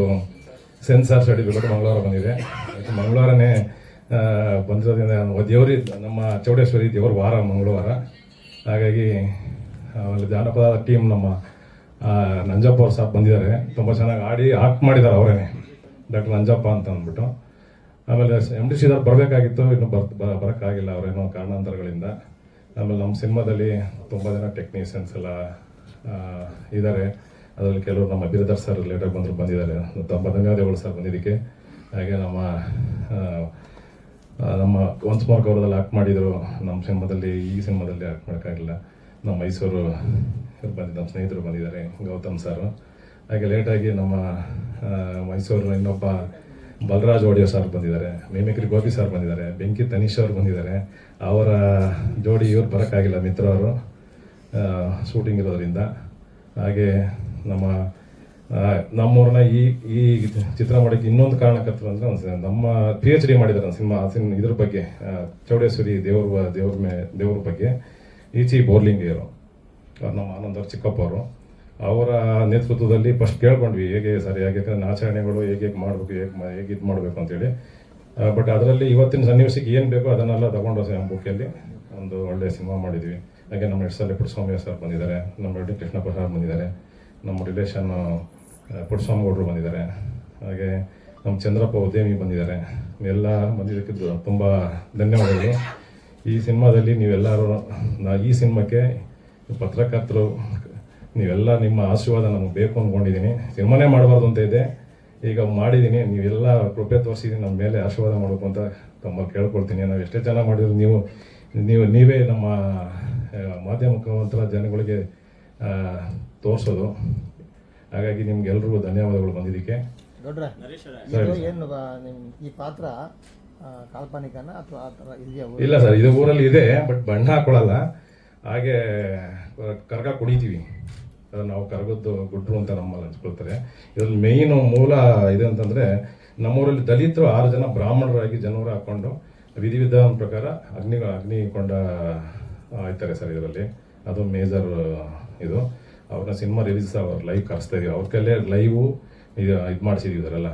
ಸೆನ್ಸಾರ್ ಸರ್ಟಿಫಿಕೇಟ್ ಮಂಗಳವಾರ ಬಂದಿದೆ. ಅದಕ್ಕೆ ಮಂಗಳವಾರನೇ ಬಂದಿರೋದ್ರಿಂದ ದೇವ್ರಿ ನಮ್ಮ ಚೌಡೇಶ್ವರಿ ದೇವ್ರ ವಾರ ಮಂಗಳವಾರ. ಹಾಗಾಗಿ ಆಮೇಲೆ ಜಾನಪದ ಟೀಮ್ ನಮ್ಮ ನಂಜಪ್ಪ ಅವ್ರು ಸಾಥ್ ಬಂದಿದ್ದಾರೆ. ತುಂಬ ಚೆನ್ನಾಗಿ ಆಡಿ ಆಕ್ಟ್ ಮಾಡಿದ್ದಾರೆ ಅವರೇನೆ, ಡಾಕ್ಟರ್ ನಂಜಪ್ಪ ಅಂತ ಅಂದ್ಬಿಟ್ಟು. ಆಮೇಲೆ MD ಶ್ರೀಧರ್ ಬರಬೇಕಾಗಿತ್ತು, ಇನ್ನು ಬರೋಕ್ಕಾಗಿಲ್ಲ ಅವರೇನೋ ಕಾರಣಾಂತರಗಳಿಂದ. ಆಮೇಲೆ ನಮ್ಮ ಸಿನಿಮಾದಲ್ಲಿ ತುಂಬ ಜನ ಟೆಕ್ನಿಷಿಯನ್ಸ್ ಎಲ್ಲ ಇದ್ದಾರೆ. ಅದರಲ್ಲಿ ಕೆಲವರು ನಮ್ಮ ಬಿರದರ್ ಸರ್ ಲೇಟಾಗಿ ಬಂದಿದ್ದಾರೆ. ತುಂಬ ಧನ್ಯವಾದಗಳು ಸರ್ ಬಂದಿದ್ದಕ್ಕೆ. ಹಾಗೆ ನಮ್ಮ ಒನ್ಸ್ ಮೋರ್ ಗೌರವದಲ್ಲಿ ಆಕ್ಟ್ ಮಾಡಿದರು ನಮ್ಮ ಸಿನಿಮಾದಲ್ಲಿ. ಈ ಸಿನಿಮಾದಲ್ಲಿ ಆಕ್ಟ್ ಮಾಡೋಕ್ಕಾಗಿಲ್ಲ. ನಮ್ಮ ಮೈಸೂರು ನಮ್ಮ ಸ್ನೇಹಿತರು ಬಂದಿದ್ದಾರೆ, ಗೌತಮ್ ಸರ್. ಹಾಗೆ ಲೇಟಾಗಿ ನಮ್ಮ ಮೈಸೂರು ಇನ್ನೊಬ್ಬ ಬಲರಾಜ್ ಒಡೆಯೋ ಸರ್ ಬಂದಿದ್ದಾರೆ, ಮಿಮಿಕ್ರಿ ಗೋಪಿ ಸರ್ ಬಂದಿದ್ದಾರೆ, ಬೆಂಕಿ ತನೀಶ್ ಅವರು ಬಂದಿದ್ದಾರೆ. ಅವರ ಜೋಡಿ ಇವ್ರು ಬರೋಕ್ಕಾಗಿಲ್ಲ, ಮಿತ್ರ ಅವರು ಶೂಟಿಂಗ್ ಇರೋದ್ರಿಂದ. ಹಾಗೆ ನಮ್ಮೂರನ್ನ ಈ ಚಿತ್ರ ಮಾಡೋಕ್ಕೆ ಇನ್ನೊಂದು ಕಾರಣಕರ್ತರು ಅಂದರೆ ನಮ್ಮ PhD ಮಾಡಿದ್ದಾರೆ ಸಿನಿಮಾ ಇದ್ರ ಬಗ್ಗೆ, ಚೌಡೇಶ್ವರಿ ದೇವ್ರ ಬಗ್ಗೆ. ಈಚಿ ಬೋರ್ಲಿಂಗಿಯರು ನಮ್ಮ ಆನಂದವ್ರು ಚಿಕ್ಕಪ್ಪ ಅವರು, ಅವರ ನೇತೃತ್ವದಲ್ಲಿ ಫಸ್ಟ್ ಕೇಳ್ಕೊಂಡ್ವಿ ಹೇಗೆ ಸರಿಯಾಗಿ, ಯಾಕಂದರೆ ಆಚರಣೆಗಳು ಹೇಗೆ ಮಾಡಬೇಕು, ಹೇಗೆ ಇದು ಮಾಡಬೇಕು ಅಂತೇಳಿ. ಬಟ್ ಅದರಲ್ಲಿ ಇವತ್ತಿನ ಸನ್ನಿವೇಶಕ್ಕೆ ಏನು ಬೇಕೋ ಅದನ್ನೆಲ್ಲ ತಗೊಂಡು ಬುಕ್ಕಲ್ಲಿ ಒಂದು ಒಳ್ಳೆಯ ಸಿನಿಮಾ ಮಾಡಿದ್ವಿ. ಹಾಗೆ ನಮ್ಮ ಹೆಸರಲ್ಲಿ ಪುಟ್ಟಸ್ವಾಮಿ ಸರ್ ಬಂದಿದ್ದಾರೆ, ನಮ್ಮ ರೆಡ್ಡಿ ಕೃಷ್ಣಪ್ಪ ಸರ್ ಬಂದಿದ್ದಾರೆ, ನಮ್ಮ ರಿಲೇಷನ್ ಪುಟ್ಟಸ್ವಾಮಿ ಗೌಡರು ಬಂದಿದ್ದಾರೆ, ಹಾಗೆ ನಮ್ಮ ಚಂದ್ರಪ್ಪ ಉದ್ಯಮಿ ಬಂದಿದ್ದಾರೆ. ಎಲ್ಲ ಬಂದಿದ್ದಕ್ಕೆ ತುಂಬ ಧನ್ಯವಾದಗಳು. ಈ ಸಿನಿಮಾದಲ್ಲಿ ನೀವೆಲ್ಲರೂ ಈ ಸಿನಿಮಾಕ್ಕೆ ಪತ್ರಕರ್ತರು ನೀವೆಲ್ಲ ನಿಮ್ಮ ಆಶೀರ್ವಾದ ನಮಗೆ ಬೇಕು ಅಂದ್ಕೊಂಡಿದ್ದೀನಿ. ಸಿನಿಮಾನೇ ಮಾಡಬಾರ್ದು ಅಂತ ಇದೆ, ಈಗ ಮಾಡಿದ್ದೀನಿ. ನೀವೆಲ್ಲ ಕೃಪೆ ತೋರಿಸಿದ್ದೀನಿ, ನಮ್ಮ ಮೇಲೆ ಆಶೀರ್ವಾದ ಮಾಡಬೇಕು ಅಂತ ತಮ್ಮ ಕೇಳ್ಕೊಳ್ತೀನಿ. ನಾವು ಎಷ್ಟೇ ಚೆನ್ನಾಗಿ ಮಾಡಿದ್ರು ನೀವೇ ನಮ್ಮ ಮಾಧ್ಯಮ ಮುಖಾಂತರ ಜನಗಳಿಗೆ ತೋರಿಸೋದು. ಹಾಗಾಗಿ ನಿಮ್ಗೆಲ್ರಿಗೂ ಧನ್ಯವಾದಗಳು ಬಂದಿದ್ದಕ್ಕೆ. ದೊಡ್ಡ ಏನು ಈ ಪಾತ್ರ ಕಾಲ್ಪನಿಕನ ಅಥವಾ ಆ ಥರ ಇದೆಯಾ? ಇಲ್ಲ ಸರ್, ಇದು ಊರಲ್ಲಿ ಇದೆ, ಬಟ್ ಬಣ್ಣ ಹಾಕೊಳ್ಳಲ್ಲ. ಹಾಗೆ ಕರ್ಗ ಕುಡಿತೀವಿ, ನಾವು ಕರ್ಗದ್ದು ಗುಡ್ರು ಅಂತ ನಮ್ಮಲ್ಲಿ ಹಂಚ್ಕೊಳ್ತಾರೆ. ಇದ್ರಲ್ಲಿ ಮೇಯ್ನು ಮೂಲ ಇದೆ ಅಂತಂದರೆ, ನಮ್ಮೂರಲ್ಲಿ ದಲಿತರು 6 ಜನ ಬ್ರಾಹ್ಮಣರಾಗಿ ಜನವರ ಹಾಕ್ಕೊಂಡು ವಿಧಿವಿಧಾನ ಪ್ರಕಾರ ಅಗ್ನಿಕೊಂಡ ಆಯ್ತಾರೆ ಸರ್ ಇದರಲ್ಲಿ. ಅದು ಮೇಜರ್ ಇದು. ಅವ್ರನ್ನ ಸಿನಿಮಾ ರಿಲೀಸ್ ಅವ್ರ ಲೈವ್ ಕರೆಸ್ತಾ ಇದೀವಿ, ಅವ್ರ ಕೈಲೇ ಲೈವು ಇದು ಮಾಡಿಸಿದೀವಿ ಇದರೆಲ್ಲ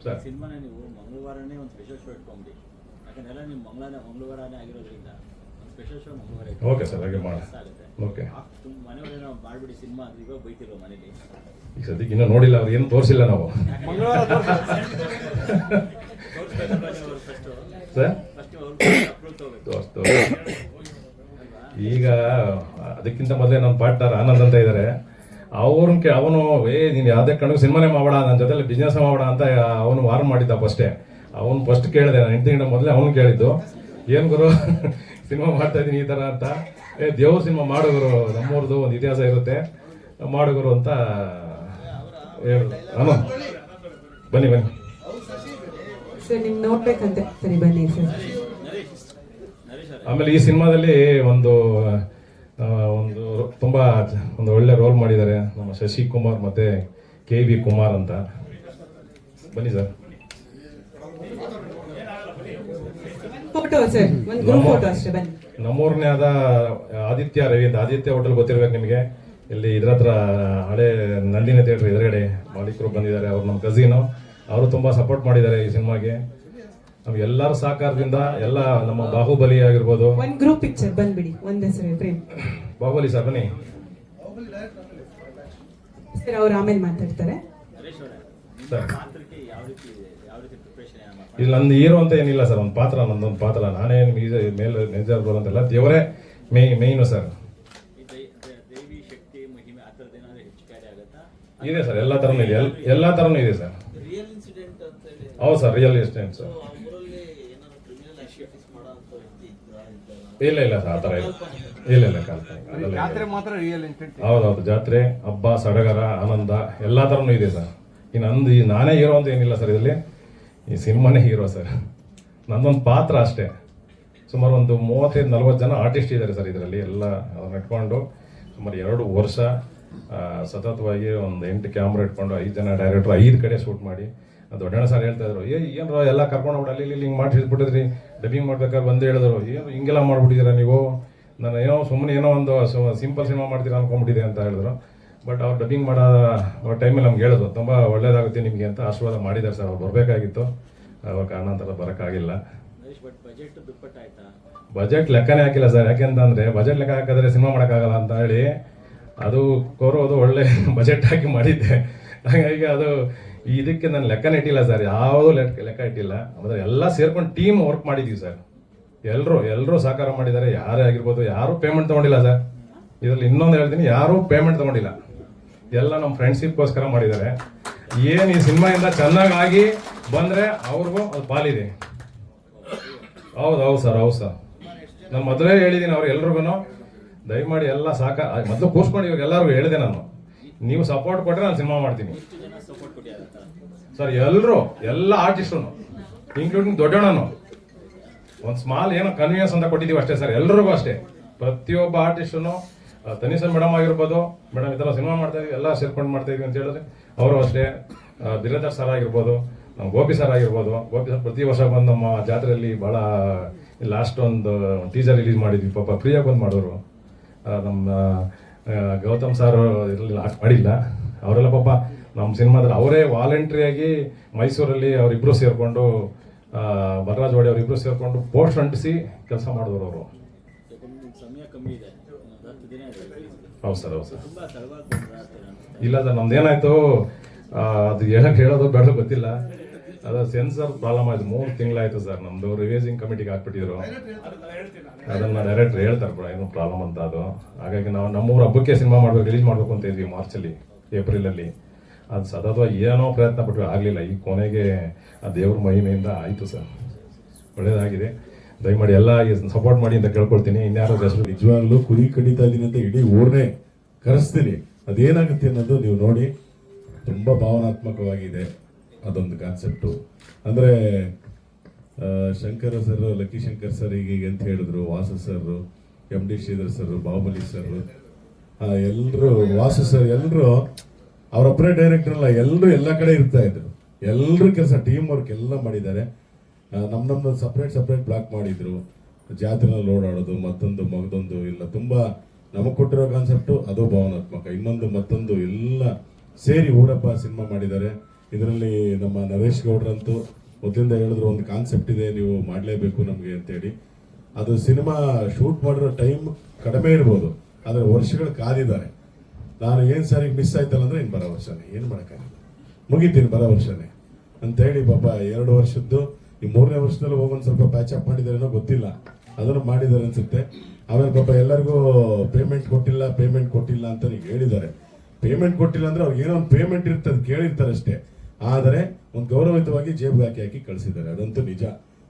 ಸರ್. ಸಿನಿಮಾನ ನೀವು ಮಂಗಳವಾರನೇ ಒಂದು ಸ್ಪೆಷಲ್ ಶೋ ಇಟ್ಕೊಂಬಿಡಿ, ಯಾಕಂದ್ರೆ ನೀವು ಮಂಗಳವಾರನೇ ಆಗಿರೋದ್ರಿಂದ ಒಂದು ಸ್ಪೆಷಲ್ ಶೋ ಮಂಗಳವಾರ. ಓಕೆ ಸರ್, ಹಾಗೆ ಮಾಡಿ. ಓಕೆ, ಮನೆಯವರೇನೋ ಮಾಡ್ಬಿಡಿ ಸಿನಿಮಾ ಅಂದ್ರೆ ಇವಾಗ ಬೈತಿರೋ ಮನೇಲಿ. ಈಗ ಸದ್ಯಕ್ಕೆ ಇನ್ನೂ ನೋಡಿಲ್ಲ, ಅವ್ರು ಏನು ತೋರಿಸಿಲ್ಲ ನಾವು ಸರ್. ಈಗ ಅದಕ್ಕಿಂತ ಮೊದಲೇ ನನ್ನ ಪಾರ್ಟ್ನರ್ ಆನಂದ್ ಅಂತ ಇದ್ದಾರೆ. ಅವನು ನೀನು ಯಾವುದೇ ಕಣ್ಣು ಸಿನಿಮಾನೇ ಮಾಡಬೇಡ, ನನ್ನ ಜೊತೆಲಿ ಬಿಸ್ನೆಸ್ ಮಾಡಬೇಡ ಅಂತ ಅವನು ವಾರ್ನ್ ಮಾಡಿದ್ದ ಫಸ್ಟೇ. ಅವನು ಫಸ್ಟ್ ಕೇಳಿದೆ, ನಾನು ಹೆಂಡತಿ ಮೊದಲೇ ಅವನು ಕೇಳಿದ್ದು, ಏನು ಗುರು ಸಿನಿಮಾ ಮಾಡ್ತಾ ಇದ್ದೀನಿ ಈ ಥರ ಅಂತ. ದೇವ್ರ ಸಿನಿಮಾ ಮಾಡುಗರು, ನಮ್ಮೂರ್ದು ಒಂದು ಇತಿಹಾಸ ಇರುತ್ತೆ, ಮಾಡುಗರು ಅಂತ ಹೇಳಿದ್ರು. ಬನ್ನಿ ಸರ್, ನಿಮ್ ನೋಡ್ಬೇಕಂತೆ. ಸರಿ, ಬನ್ನಿ ಸರ್. ಆಮೇಲೆ ಈ ಸಿನಿಮಾದಲ್ಲಿ ಒಂದು ತುಂಬಾ ಒಂದು ಒಳ್ಳೆ ರೋಲ್ ಮಾಡಿದ್ದಾರೆ ನಮ್ಮ ಶಶಿ ಕುಮಾರ್ ಮತ್ತೆ KB ಕುಮಾರ್ ಅಂತ. ಬನ್ನಿ ಸರ್. ಫೋಟೋ ಸರ್, ಒಂದು ಗ್ರೂಪ್ ಫೋಟೋ ಅಷ್ಟೇ, ಬನ್ನಿ. ನಮ್ಮೂರನೇ ಆದ ಆದಿತ್ಯ ರವಿ ಅಂತ, ಆದಿತ್ಯ ಹೋಟೆಲ್ ಗೊತ್ತಿರ್ಬೇಕು ನಿಮಗೆ, ಇಲ್ಲಿ ಇದ್ರ ಹತ್ರ ಹಳೆ ನಂದಿನಿ ಥಿಯೇಟರ್ ಎದುರುಗಡೆ ಮಾಲೀಕರು ಬಂದಿದ್ದಾರೆ. ಅವ್ರು ನಮ್ಮ ಕಸಿನು, ಅವರು ತುಂಬಾ ಸಪೋರ್ಟ್ ಮಾಡಿದ್ದಾರೆ ಈ ಸಿನಿಮಾಗೆ. ನಮ್ಗೆಲ್ಲರ ಸಹಕಾರದಿಂದ ಎಲ್ಲ ನಮ್ಮ ಬಾಹುಬಲಿ ಆಗಿರ್ಬೋದು. ಒಂದು ಗ್ರೂಪ್ ಪಿಕ್ಚರ್ ಬಂದ್ಬಿಡಿ, ಒಂದೇ ಸರಿ ಫ್ರೇಮ್. ಬಾಹುಬಲಿ ಸರ್ ಬನ್ನಿ ಸರ್, ಅವ್ರು ಆಮೇಲೆ ಮಾತಾಡ್ತಾರೆ. ಸರ್, ಇಲ್ಲಿ ನಂದು ಹೀರೋ ಅಂತ ಏನಿಲ್ಲ ಸರ್, ಒಂದು ಪಾತ್ರ, ನಂದೊಂದು ಪಾತ್ರ. ನಾನೇ ಮೇಲೆ ಮೇಜರ್ ರೋಲ್ ಅಂತೆಲ್ಲ, ದೇವರೇ ಮೇಯ್ನು ಸರ್. ಇದೆ ಸರ್, ಎಲ್ಲ ಥರನೂ ಇದೆ, ಎಲ್ಲ ಥರನೂ ಇದೆ ಸರ್. ಹೌದು ಸರ್, ರಿಯಲ್ ಇನ್ಸಿಡೆಂಟ್ ಸರ್. ಇಲ್ಲ ಸರ್, ಆ ಥರ ಇಲ್ಲ ಹೌದೌದು. ಜಾತ್ರೆ, ಹಬ್ಬ, ಸಡಗರ, ಆನಂದ ಎಲ್ಲ ಥರನೂ ಇದೆ ಸರ್. ಇನ್ನು ನಾನೇ ಹೀರೋ ಅಂತ ಏನಿಲ್ಲ ಸರ್ ಇದರಲ್ಲಿ, ಈ ಸಿನಿಮಾನೇ ಹೀರೋ ಸರ್. ನಂದೊಂದು ಪಾತ್ರ ಅಷ್ಟೇ. ಸುಮಾರು ಒಂದು 35-40 ಜನ ಆರ್ಟಿಸ್ಟ್ ಇದ್ದಾರೆ ಸರ್ ಇದರಲ್ಲಿ. ಎಲ್ಲ ಅದನ್ನ ಇಟ್ಕೊಂಡು ಸುಮಾರು 2 ವರ್ಷ ಸತತವಾಗಿ ಒಂದು 8 ಕ್ಯಾಮ್ರಾ ಇಟ್ಕೊಂಡು 5 ಜನ ಡೈರೆಕ್ಟರ್ 5 ಕಡೆ ಶೂಟ್ ಮಾಡಿ, ದೊಡ್ಡಣ್ಣ ಸರ್ ಹೇಳ್ತಾ ಇದ್ರು, ಏನ್ರೋ ಎಲ್ಲ ಕರ್ಕೊಂಡು ಹೋಗ್ಬಿಟ್ಟು ಅಲ್ಲಿ ಇಲ್ಲಿ ಹಿಂಗೆ ಮಾಡಿಸ್ಬಿಟ್ಟಿದ್ರಿ, ಡಬ್ಬಿಂಗ್ ಮಾಡ್ಬೇಕಾದ್ರೆ ಬಂದು ಹೇಳಿದ್ರು, ಏನು ಹಿಂಗೆಲ್ಲ ಮಾಡ್ಬಿಟ್ಟಿದ್ದೀರಾ ನೀವು, ನಾನು ಏನೋ ಸುಮ್ಮನೆ ಏನೋ ಒಂದು ಸಿಂಪಲ್ ಸಿನಿಮಾ ಮಾಡ್ತೀರಾ ಅನ್ಕೊಂಡ್ಬಿಟ್ಟಿದೆ ಅಂತ ಹೇಳಿದ್ರು. ಬಟ್ ಅವ್ರು ಡಬ್ಬಿಂಗ್ ಮಾಡೋ ಟೈಮಲ್ಲಿ ನಮ್ಗೆ ಹೇಳಿದ್ರು, ತುಂಬ ಒಳ್ಳೇದಾಗುತ್ತೆ ನಿಮಗೆ ಅಂತ ಆಶೀರ್ವಾದ ಮಾಡಿದ್ದಾರೆ ಸರ್. ಅವ್ರು ಬರಬೇಕಾಗಿತ್ತು, ಅವ್ರ ಕಾರಣಾಂತರ ಬರೋಕ್ಕಾಗಿಲ್ಲ. ಬಟ್ ಬಜೆಟ್ ದುಪ್ಪಟ್ಟಾಯ್ತಾ? ಬಜೆಟ್ ಲೆಕ್ಕನೇ ಹಾಕಿಲ್ಲ ಸರ್. ಯಾಕೆಂತಂದರೆ ಬಜೆಟ್ ಲೆಕ್ಕ ಹಾಕಿದ್ರೆ ಸಿನಿಮಾ ಮಾಡೋಕ್ಕಾಗಲ್ಲ ಅಂತ ಹೇಳಿ ಅದು ಕೋರೋದು ಒಳ್ಳೆ ಬಜೆಟ್ ಹಾಕಿ ಮಾಡಿದ್ದೆ. ಹಾಗಾಗಿ ಅದು ಇದಕ್ಕೆ ನಾನು ಲೆಕ್ಕನೇ ಇಟ್ಟಿಲ್ಲ ಸರ್, ಯಾವುದೂ ಲೆಕ್ಕ ಇಟ್ಟಿಲ್ಲ. ಅಂದರೆ ಎಲ್ಲ ಸೇರ್ಕೊಂಡು ಟೀಮ್ ವರ್ಕ್ ಮಾಡಿದ್ದೀವಿ ಸರ್. ಎಲ್ಲರೂ ಸಹಕಾರ ಮಾಡಿದ್ದಾರೆ. ಯಾರೇ ಆಗಿರ್ಬೋದು, ಯಾರೂ ಪೇಮೆಂಟ್ ತೊಗೊಂಡಿಲ್ಲ ಸರ್. ಇದರಲ್ಲಿ ಇನ್ನೊಂದು ಹೇಳ್ತೀನಿ, ಯಾರೂ ಪೇಮೆಂಟ್ ತೊಗೊಂಡಿಲ್ಲ, ಎಲ್ಲ ನಮ್ಮ ಫ್ರೆಂಡ್ಶಿಪ್ಗೋಸ್ಕರ ಮಾಡಿದ್ದಾರೆ. ಏನು ಈ ಸಿನಿಮಾಯಿಂದ ಚೆನ್ನಾಗಿ ಬಂದರೆ ಅವ್ರಿಗೂ ಅದು ಪಾಲಿದೆ. ಹೌದು ಸರ್. ನಾನು ಮೊದಲೇ ಹೇಳಿದ್ದೀನಿ ಅವ್ರು ಎಲ್ರಿಗೂ, ದಯಮಾಡಿ ಎಲ್ಲ ಮೊದಲು ಕೂರ್ಸ್ಕೊಂಡು ಇವಾಗ ಎಲ್ಲರಿಗೂ ಹೇಳಿದೆ ನಾನು, ನೀವು ಸಪೋರ್ಟ್ ಕೊಟ್ಟರೆ ನಾನು ಸಿನಿಮಾ ಮಾಡ್ತೀನಿ ಸರ್. ಎಲ್ಲ ಆರ್ಟಿಸ್ಟು ಇನ್ಕ್ಲೂಡಿಂಗ್ ದೊಡ್ಡಣ್ಣನು ಒಂದು ಸ್ಮಾಲ್ ಏನೋ ಕನ್ವೀನಿಯನ್ಸ್ ಅಂತ ಕೊಟ್ಟಿದ್ದೀವಿ ಅಷ್ಟೇ ಸರ್. ಎಲ್ರಿಗೂ ಅಷ್ಟೇ, ಪ್ರತಿಯೊಬ್ಬ ಆರ್ಟಿಸ್ಟು, ತನಿಷನ್ ಮೇಡಮ್ ಆಗಿರ್ಬೋದು, ಮೇಡಮ್ ಈ ಥರ ಸಿನಿಮಾ ಮಾಡ್ತಾ ಇದೀವಿ, ಎಲ್ಲ ಸೇರ್ಕೊಂಡು ಮಾಡ್ತಾ ಇದೀವಿ ಅಂತ ಹೇಳಿದ್ರೆ ಅವರು ಅಷ್ಟೇ. ಬಿರದರ್ ಸರ್ ಆಗಿರ್ಬೋದು, ನಮ್ಮ ಗೋಪಿ ಸರ್ ಆಗಿರ್ಬೋದು. ಗೋಪಿ ಸರ್ ಪ್ರತಿ ವರ್ಷ ಬಂದು ನಮ್ಮ ಜಾತ್ರೆಯಲ್ಲಿ ಭಾಳ ಲಾಸ್ಟ್ ಒಂದು ಟೀಸರ್ ರಿಲೀಸ್ ಮಾಡಿದ್ವಿ, ಪಾಪ ಫ್ರೀಯಾಗಿ ಬಂದು ಮಾಡೋರು. ನಮ್ಮ ಗೌತಮ್ ಸರ್ ಇದರಲ್ಲಿ ಆಕ್ಟ್ ಮಾಡಿಲ್ಲ, ಅವರೆಲ್ಲ ಪಾಪ ನಮ್ಮ ಸಿನಿಮಾದಲ್ಲಿ ಅವರೇ ವಾಲಂಟ್ರಿಯಾಗಿ ಮೈಸೂರಲ್ಲಿ ಅವರಿಬ್ಬರು ಸೇರಿಕೊಂಡು, ಬಲರಾಜ್ ವಾಡಿ ಅವರಿಬ್ಬರು ಸೇರಿಕೊಂಡು ಪೋಸ್ಟ್ ಅಂಟಿಸಿ ಕೆಲಸ ಮಾಡಿದವರು ಅವರು. ಸಮಯ ಕಮ್ಮಿ ಇದೆ, 10 ದಿನ ಇದೆ. ಹೌದು ಸರ್. ತುಂಬಾ ತಡವಾಗಿ ಬಂದ್ರೆ ಇಲ್ಲ ಸರ್, ನಮ್ದೇನಾಯ್ತು ಅದು ಹೇಳೋದು ಬೇಡ ಗೊತ್ತಿಲ್ಲ. ಅದು ಸೆನ್ಸರ್ ಪ್ರಾಬ್ಲಮ್ ಆಯ್ತು, 3 ತಿಂಗಳಾಯ್ತು ಸರ್. ನಮ್ದು ರಿವೈಸಿಂಗ್ ಕಮಿಟಿಗೆ ಹಾಕ್ಬಿಟ್ಟಿದ್ರು, ಅದನ್ನ ಡೈರೆಕ್ಟರ್ ಹೇಳ್ತಾರೆ ಏನು ಪ್ರಾಬ್ಲಮ್ ಅಂತ. ಅದು ಹಾಗಾಗಿ ನಾವು ನಮ್ಮೂರ ಹಬ್ಬಕ್ಕೆ ಸಿನಿಮಾ ಮಾಡ್ಬೇಕು, ರಿಲೀಸ್ ಮಾಡ್ಬೇಕು ಅಂತ ಇದ್ವಿ ಮಾರ್ಚಲ್ಲಿ, ಏಪ್ರಿಲಲ್ಲಿ. ಅದು ಸತತ ಏನೋ ಪ್ರಯತ್ನ ಪಟ್ಟು ಆಗಲಿಲ್ಲ. ಈ ಕೊನೆಗೆ ಆ ದೇವ್ರ ಮಹಿಮೆಯಿಂದ ಆಯಿತು ಸರ್, ಒಳ್ಳೇದಾಗಿದೆ. ದಯಮಾಡಿ ಎಲ್ಲ ಸಪೋರ್ಟ್ ಮಾಡಿ ಅಂತ ಕೇಳ್ಕೊಳ್ತೀನಿ. ಇನ್ಯಾರೋ ಹೆಸರು ನಿಜವಾಗ್ಲೂ ಕುರಿ ಕಡಿತಾ ಇದೀನಿ ಅಂತ ಇಡೀ ಊರ್ನೇ ಕರೆಸ್ತೀನಿ. ಅದೇನಾಗುತ್ತೆ ಅನ್ನೋದು ನೀವು ನೋಡಿ. ತುಂಬ ಭಾವನಾತ್ಮಕವಾಗಿದೆ ಅದೊಂದು ಕಾನ್ಸೆಪ್ಟು. ಅಂದರೆ Shankara sir, Lucky Shankar sir ಹೀಗೆ ಅಂತ ಹೇಳಿದ್ರು, Vasu sir, MD Sridhar sir, Bahubali sir, ಎಲ್ಲರೂ, ವಾಸು ಸರ್, ಎಲ್ಲರೂ ಅವರೊಬ್ಬರೇ ಡೈರೆಕ್ಟರ್ ಅಲ್ಲ, ಎಲ್ಲರೂ ಎಲ್ಲ ಕಡೆ ಇರ್ತಾ ಇದ್ರು. ಎಲ್ಲರೂ ಕೆಲಸ ಟೀಮ್ ವರ್ಕ್ ಎಲ್ಲ ಮಾಡಿದ್ದಾರೆ. ನಮ್ದೊಂದು ಸಪ್ರೇಟ್ ಬ್ಲಾಕ್ ಮಾಡಿದ್ರು, ಜಾತ್ರೆನಲ್ಲಿ ಓಡಾಡೋದು, ಮಗದೊಂದು ಇಲ್ಲ. ತುಂಬ ನಮಗೆ ಕೊಟ್ಟಿರೋ ಕಾನ್ಸೆಪ್ಟು ಅದು ಭಾವನಾತ್ಮಕ. ಇನ್ನೊಂದು ಮತ್ತೊಂದು ಎಲ್ಲ ಸೇರಿ ಊರಪ್ಪ ಸಿನಿಮಾ ಮಾಡಿದ್ದಾರೆ. ಇದರಲ್ಲಿ ನಮ್ಮ ನರೇಶ್ ಗೌಡ್ರಂತೂ ಮೊದಲಿಂದ ಹೇಳಿದ್ರು, ಒಂದು ಕಾನ್ಸೆಪ್ಟ್ ಇದೆ, ನೀವು ಮಾಡಲೇಬೇಕು ನಮಗೆ ಅಂತೇಳಿ. ಅದು ಸಿನಿಮಾ ಶೂಟ್ ಮಾಡಿರೋ ಟೈಮ್ ಕಡಿಮೆ ಇರ್ಬೋದು, ಆದರೆ ವರ್ಷಗಳು ಕಾದಿದ್ದಾರೆ. ನಾನು ಏನು ಸರ್ ಈಗ ಮಿಸ್ ಆಯ್ತಲ್ಲ ಅಂದರೆ ಇನ್ನು ಬರೋ ವರ್ಷನೇ, ಏನು ಮಾಡೋಕ್ಕಾಗಲ್ಲ, ಮುಗಿತೀನಿ ಬರೋ ವರ್ಷನೇ ಅಂತೇಳಿ ಪಾಪ 2 ವರ್ಷದ್ದು ಈ 3ನೇ ವರ್ಷದಲ್ಲಿ ಹೋಗೊಂದು ಸ್ವಲ್ಪ ಪ್ಯಾಚ್ ಅಪ್ ಮಾಡಿದಾರೇನೋ ಗೊತ್ತಿಲ್ಲ, ಅದನ್ನು ಮಾಡಿದ್ದಾರೆ ಅನ್ಸುತ್ತೆ. ಆಮೇಲೆ ಪಾಪ ಎಲ್ಲರಿಗೂ ಪೇಮೆಂಟ್ ಕೊಟ್ಟಿಲ್ಲ ಅಂತ ನೀವು ಹೇಳಿದ್ದಾರೆ. ಪೇಮೆಂಟ್ ಕೊಟ್ಟಿಲ್ಲ ಅಂದ್ರೆ ಅವ್ರಿಗೆ ಏನೋ ಒಂದು ಪೇಮೆಂಟ್ ಇರ್ತದೆ, ಕೇಳಿರ್ತಾರೆ ಅಷ್ಟೇ. ಆದರೆ ಒಂದು ಗೌರವಯುತವಾಗಿ ಜೇಬ್ಗೆ ಹಾಕಿ ಕಳಿಸಿದ್ದಾರೆ, ಅದಂತೂ ನಿಜ.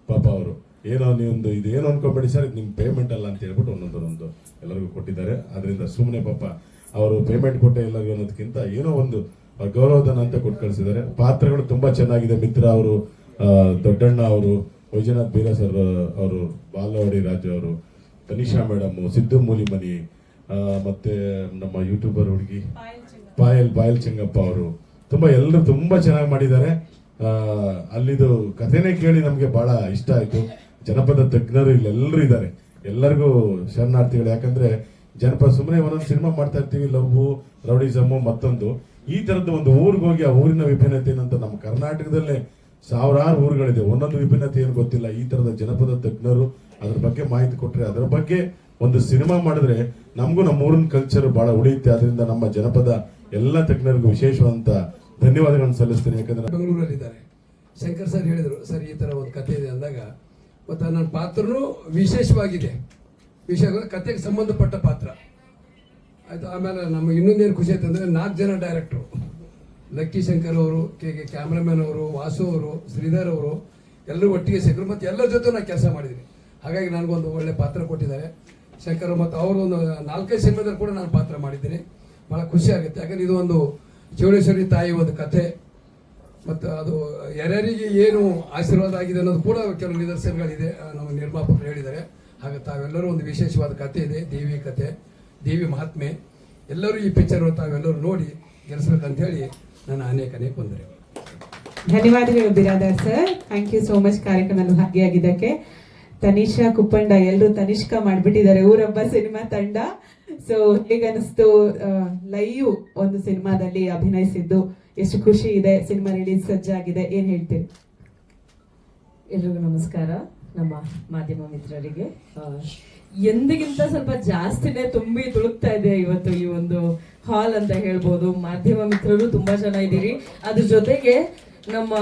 ಪಾಪ ಅವರು ಏನೋ ನೀವೊಂದು ಇದೇನು ಅನ್ಕೋಬೇಡಿ ಸರ್, ಇದು ನಿಮ್ಮ ಪೇಮೆಂಟ್ ಅಲ್ಲ ಅಂತ ಹೇಳ್ಬಿಟ್ಟು ಒಂದೊಂದು ಎಲ್ಲರಿಗೂ ಕೊಟ್ಟಿದ್ದಾರೆ. ಅದರಿಂದ ಸುಮ್ಮನೆ ಪಾಪ ಅವರು ಪೇಮೆಂಟ್ ಕೊಟ್ಟೆ ಎಲ್ಲರಿಗೂ ಅನ್ನೋದಕ್ಕಿಂತ ಏನೋ ಒಂದು ಗೌರವಧನ ಅಂತ ಕೊಟ್ಟು ಕಳಿಸಿದ್ದಾರೆ. ಪಾತ್ರಗಳು ತುಂಬಾ ಚೆನ್ನಾಗಿದೆ. ಮಿತ್ರ ಅವರು, ದೊಡ್ಡಣ್ಣ ಅವರು, ವೈಜನಾಥ್ ಬೀರ ಸರ್ ಅವರು, ಬಾಲವಾಡಿ ರಾಜು ಅವರು, ತನಿಷಾ ಮೇಡಮ್, ಸಿದ್ದು ಮೂಲಿಮನಿ, ಮತ್ತೆ ನಮ್ಮ ಯೂಟ್ಯೂಬರ್ ಹುಡುಗಿ ಪಾಯಲ್ ಚೆಂಗಪ್ಪ ಅವರು, ಎಲ್ಲರೂ ತುಂಬಾ ಚೆನ್ನಾಗಿ ಮಾಡಿದ್ದಾರೆ. ಅಲ್ಲಿದು ಕಥೆನೇ ಕೇಳಿ ನಮಗೆ ಬಹಳ ಇಷ್ಟ ಆಯ್ತು. ಜನಪದ ತಜ್ಞರು ಇಲ್ಲೆಲ್ಲರೂ ಇದ್ದಾರೆ, ಎಲ್ಲರಿಗೂ ಶರಣಾರ್ಥಿಗಳು. ಯಾಕಂದ್ರೆ ಜನಪದ ಸುಮ್ಮನೆ ಒಂದೊಂದು ಸಿನಿಮಾ ಮಾಡ್ತಾ ಇರ್ತೀವಿ, ಲವ್, ರೌಡಿಸಮ್, ಮತ್ತೊಂದು ಈ ತರದ್ದು ಒಂದು ಊರಿಗೆ ಹೋಗಿ ಆ ಊರಿನ ವಿಭಿನ್ನತೆ ಏನಂತ ನಮ್ಮ ಕರ್ನಾಟಕದಲ್ಲೇ ಸಾವಿರಾರು ಊರುಗಳಿದೆ, ಒಂದೊಂದು ವಿಭಿನ್ನತೆ ಏನು ಗೊತ್ತಿಲ್ಲ. ಈ ತರದ ಜನಪದ ತಜ್ಞರು ಅದ್ರ ಬಗ್ಗೆ ಮಾಹಿತಿ ಕೊಟ್ಟರೆ, ಅದರ ಬಗ್ಗೆ ಒಂದು ಸಿನಿಮಾ ಮಾಡಿದ್ರೆ ನಮಗೂ ನಮ್ಮ ಊರಿನ ಕಲ್ಚರ್ ಬಹಳ ಉಳಿಯುತ್ತೆ. ಅದರಿಂದ ನಮ್ಮ ಜನಪದ ಎಲ್ಲ ತಜ್ಞರಿಗೂ ವಿಶೇಷವಾದಂತ ಧನ್ಯವಾದಗಳನ್ನು ಸಲ್ಲಿಸ್ತೀನಿ. ಯಾಕಂದ್ರೆ ಬೆಂಗಳೂರಲ್ಲಿದ್ದಾರೆ. ಶಂಕರ್ ಸರ್ ಹೇಳಿದ್ರು, ಸರ್ ಈ ತರ ಒಂದು ಕಥೆ ಇದೆ ಅಂದಾಗ, ಮತ್ತು ನನ್ನ ಪಾತ್ರನೂ ವಿಶೇಷವಾಗಿದೆ, ಕಥೆಗೆ ಸಂಬಂಧಪಟ್ಟ ಪಾತ್ರ ಆಯ್ತು. ಆಮೇಲೆ ನಮಗೆ ಇನ್ನೊಂದೇನು ಖುಷಿ ಆಯ್ತು ಅಂದರೆ 4 ಜನ ಡೈರೆಕ್ಟ್ರು, ಲಕ್ಕಿ ಶಂಕರ್ ಅವರು, ಕ್ಯಾಮ್ರಾಮನ್ ಅವರು, ವಾಸು ಅವರು, ಶ್ರೀಧರ್ ಅವರು, ಎಲ್ಲರೂ ಒಟ್ಟಿಗೆ ಸಿಕ್ಕರು. ಮತ್ತು ಎಲ್ಲರ ಜೊತೆ ನಾನು ಕೆಲಸ ಮಾಡಿದ್ದೀನಿ. ಹಾಗಾಗಿ ನನಗೊಂದು ಒಳ್ಳೆ ಪಾತ್ರ ಕೊಟ್ಟಿದ್ದಾರೆ ಶಂಕರ್. ಮತ್ತು ಅವರು ಒಂದು 4-5 ಸಿನಿಮಾದಲ್ಲಿ ಕೂಡ ನಾನು ಪಾತ್ರ ಮಾಡಿದ್ದೀನಿ. ಭಾಳ ಖುಷಿ ಆಗುತ್ತೆ. ಯಾಕಂದ್ರೆ ಇದು ಒಂದು ಚೌಡೇಶ್ವರಿ ತಾಯಿ ಒಂದು ಕಥೆ, ಮತ್ತು ಅದು ಯಾರ್ಯಾರಿಗೆ ಏನು ಆಶೀರ್ವಾದ ಆಗಿದೆ ಅನ್ನೋದು ಕೂಡ ಕೆಲವು ನಿದರ್ಶನಗಳಿದೆ, ನಮ್ಮ ನಿರ್ಮಾಪಕರು ಹೇಳಿದ್ದಾರೆ. ಹಾಗೆ ತಾವೆಲ್ಲರೂ ಒಂದು ವಿಶೇಷವಾದ ಕಥೆ ಇದೆ, ದೇವಿ ಕಥೆ, ದೇವಿ ಮಹಾತ್ಮೆ. ಎಲ್ಲರೂ ಈ ಪಿಕ್ಚರ್ ತಾವೆಲ್ಲರೂ ನೋಡಿ ಗೆಲ್ಲಿಸ್ಬೇಕಂತ ಹೇಳಿ ನನ್ನ ಅನೇಕ ವಂದನೆಗಳು. ಧನ್ಯವಾದಗಳು Biradar sir, thank you so much ಕಾರ್ಯಕ್ರಮದಲ್ಲಿ ಭಾಗಿಯಾಗಿದ್ದಕ್ಕೆ. ತನಿಷಾ ಕುಪ್ಪಂಡ, ಎಲ್ಲರೂ ತನಿಷ್ಕಾ ಮಾಡ್ಬಿಟ್ಟಿದ್ದಾರೆ ಊರಬ್ಬ ಸಿನಿಮಾ ತಂಡ. ಸೊ ಹೇಗನ್ನಿಸ್ತು ಲೈವ್ ಒಂದು ಸಿನಿಮಾದಲ್ಲಿ ಅಭಿನಯಿಸಿದ್ದು? ಎಷ್ಟು ಖುಷಿ ಇದೆ, ಸಿನಿಮಾ ರಿಲೀಸ್ ಸಜ್ಜಾಗಿದೆ, ಏನ್ ಹೇಳ್ತೀರಿ? ಎಲ್ರಿಗೂ ನಮಸ್ಕಾರ. ನಮ್ಮ ಮಾಧ್ಯಮ ಮಿತ್ರರಿಗೆ ಎಂದಿಗಿಂತ ಸ್ವಲ್ಪ ಜಾಸ್ತಿನೇ ತುಂಬಿ ತುಳುಕ್ತಾ ಇದೆ ಇವತ್ತು ಈ ಒಂದು ಹಾಲ್ ಅಂತ ಹೇಳ್ಬೋದು. ಮಾಧ್ಯಮ ಮಿತ್ರರು ತುಂಬಾ ಜನ ಇದ್ದೀರಿ. ಅದ್ರ ಜೊತೆಗೆ ನಮ್ಮ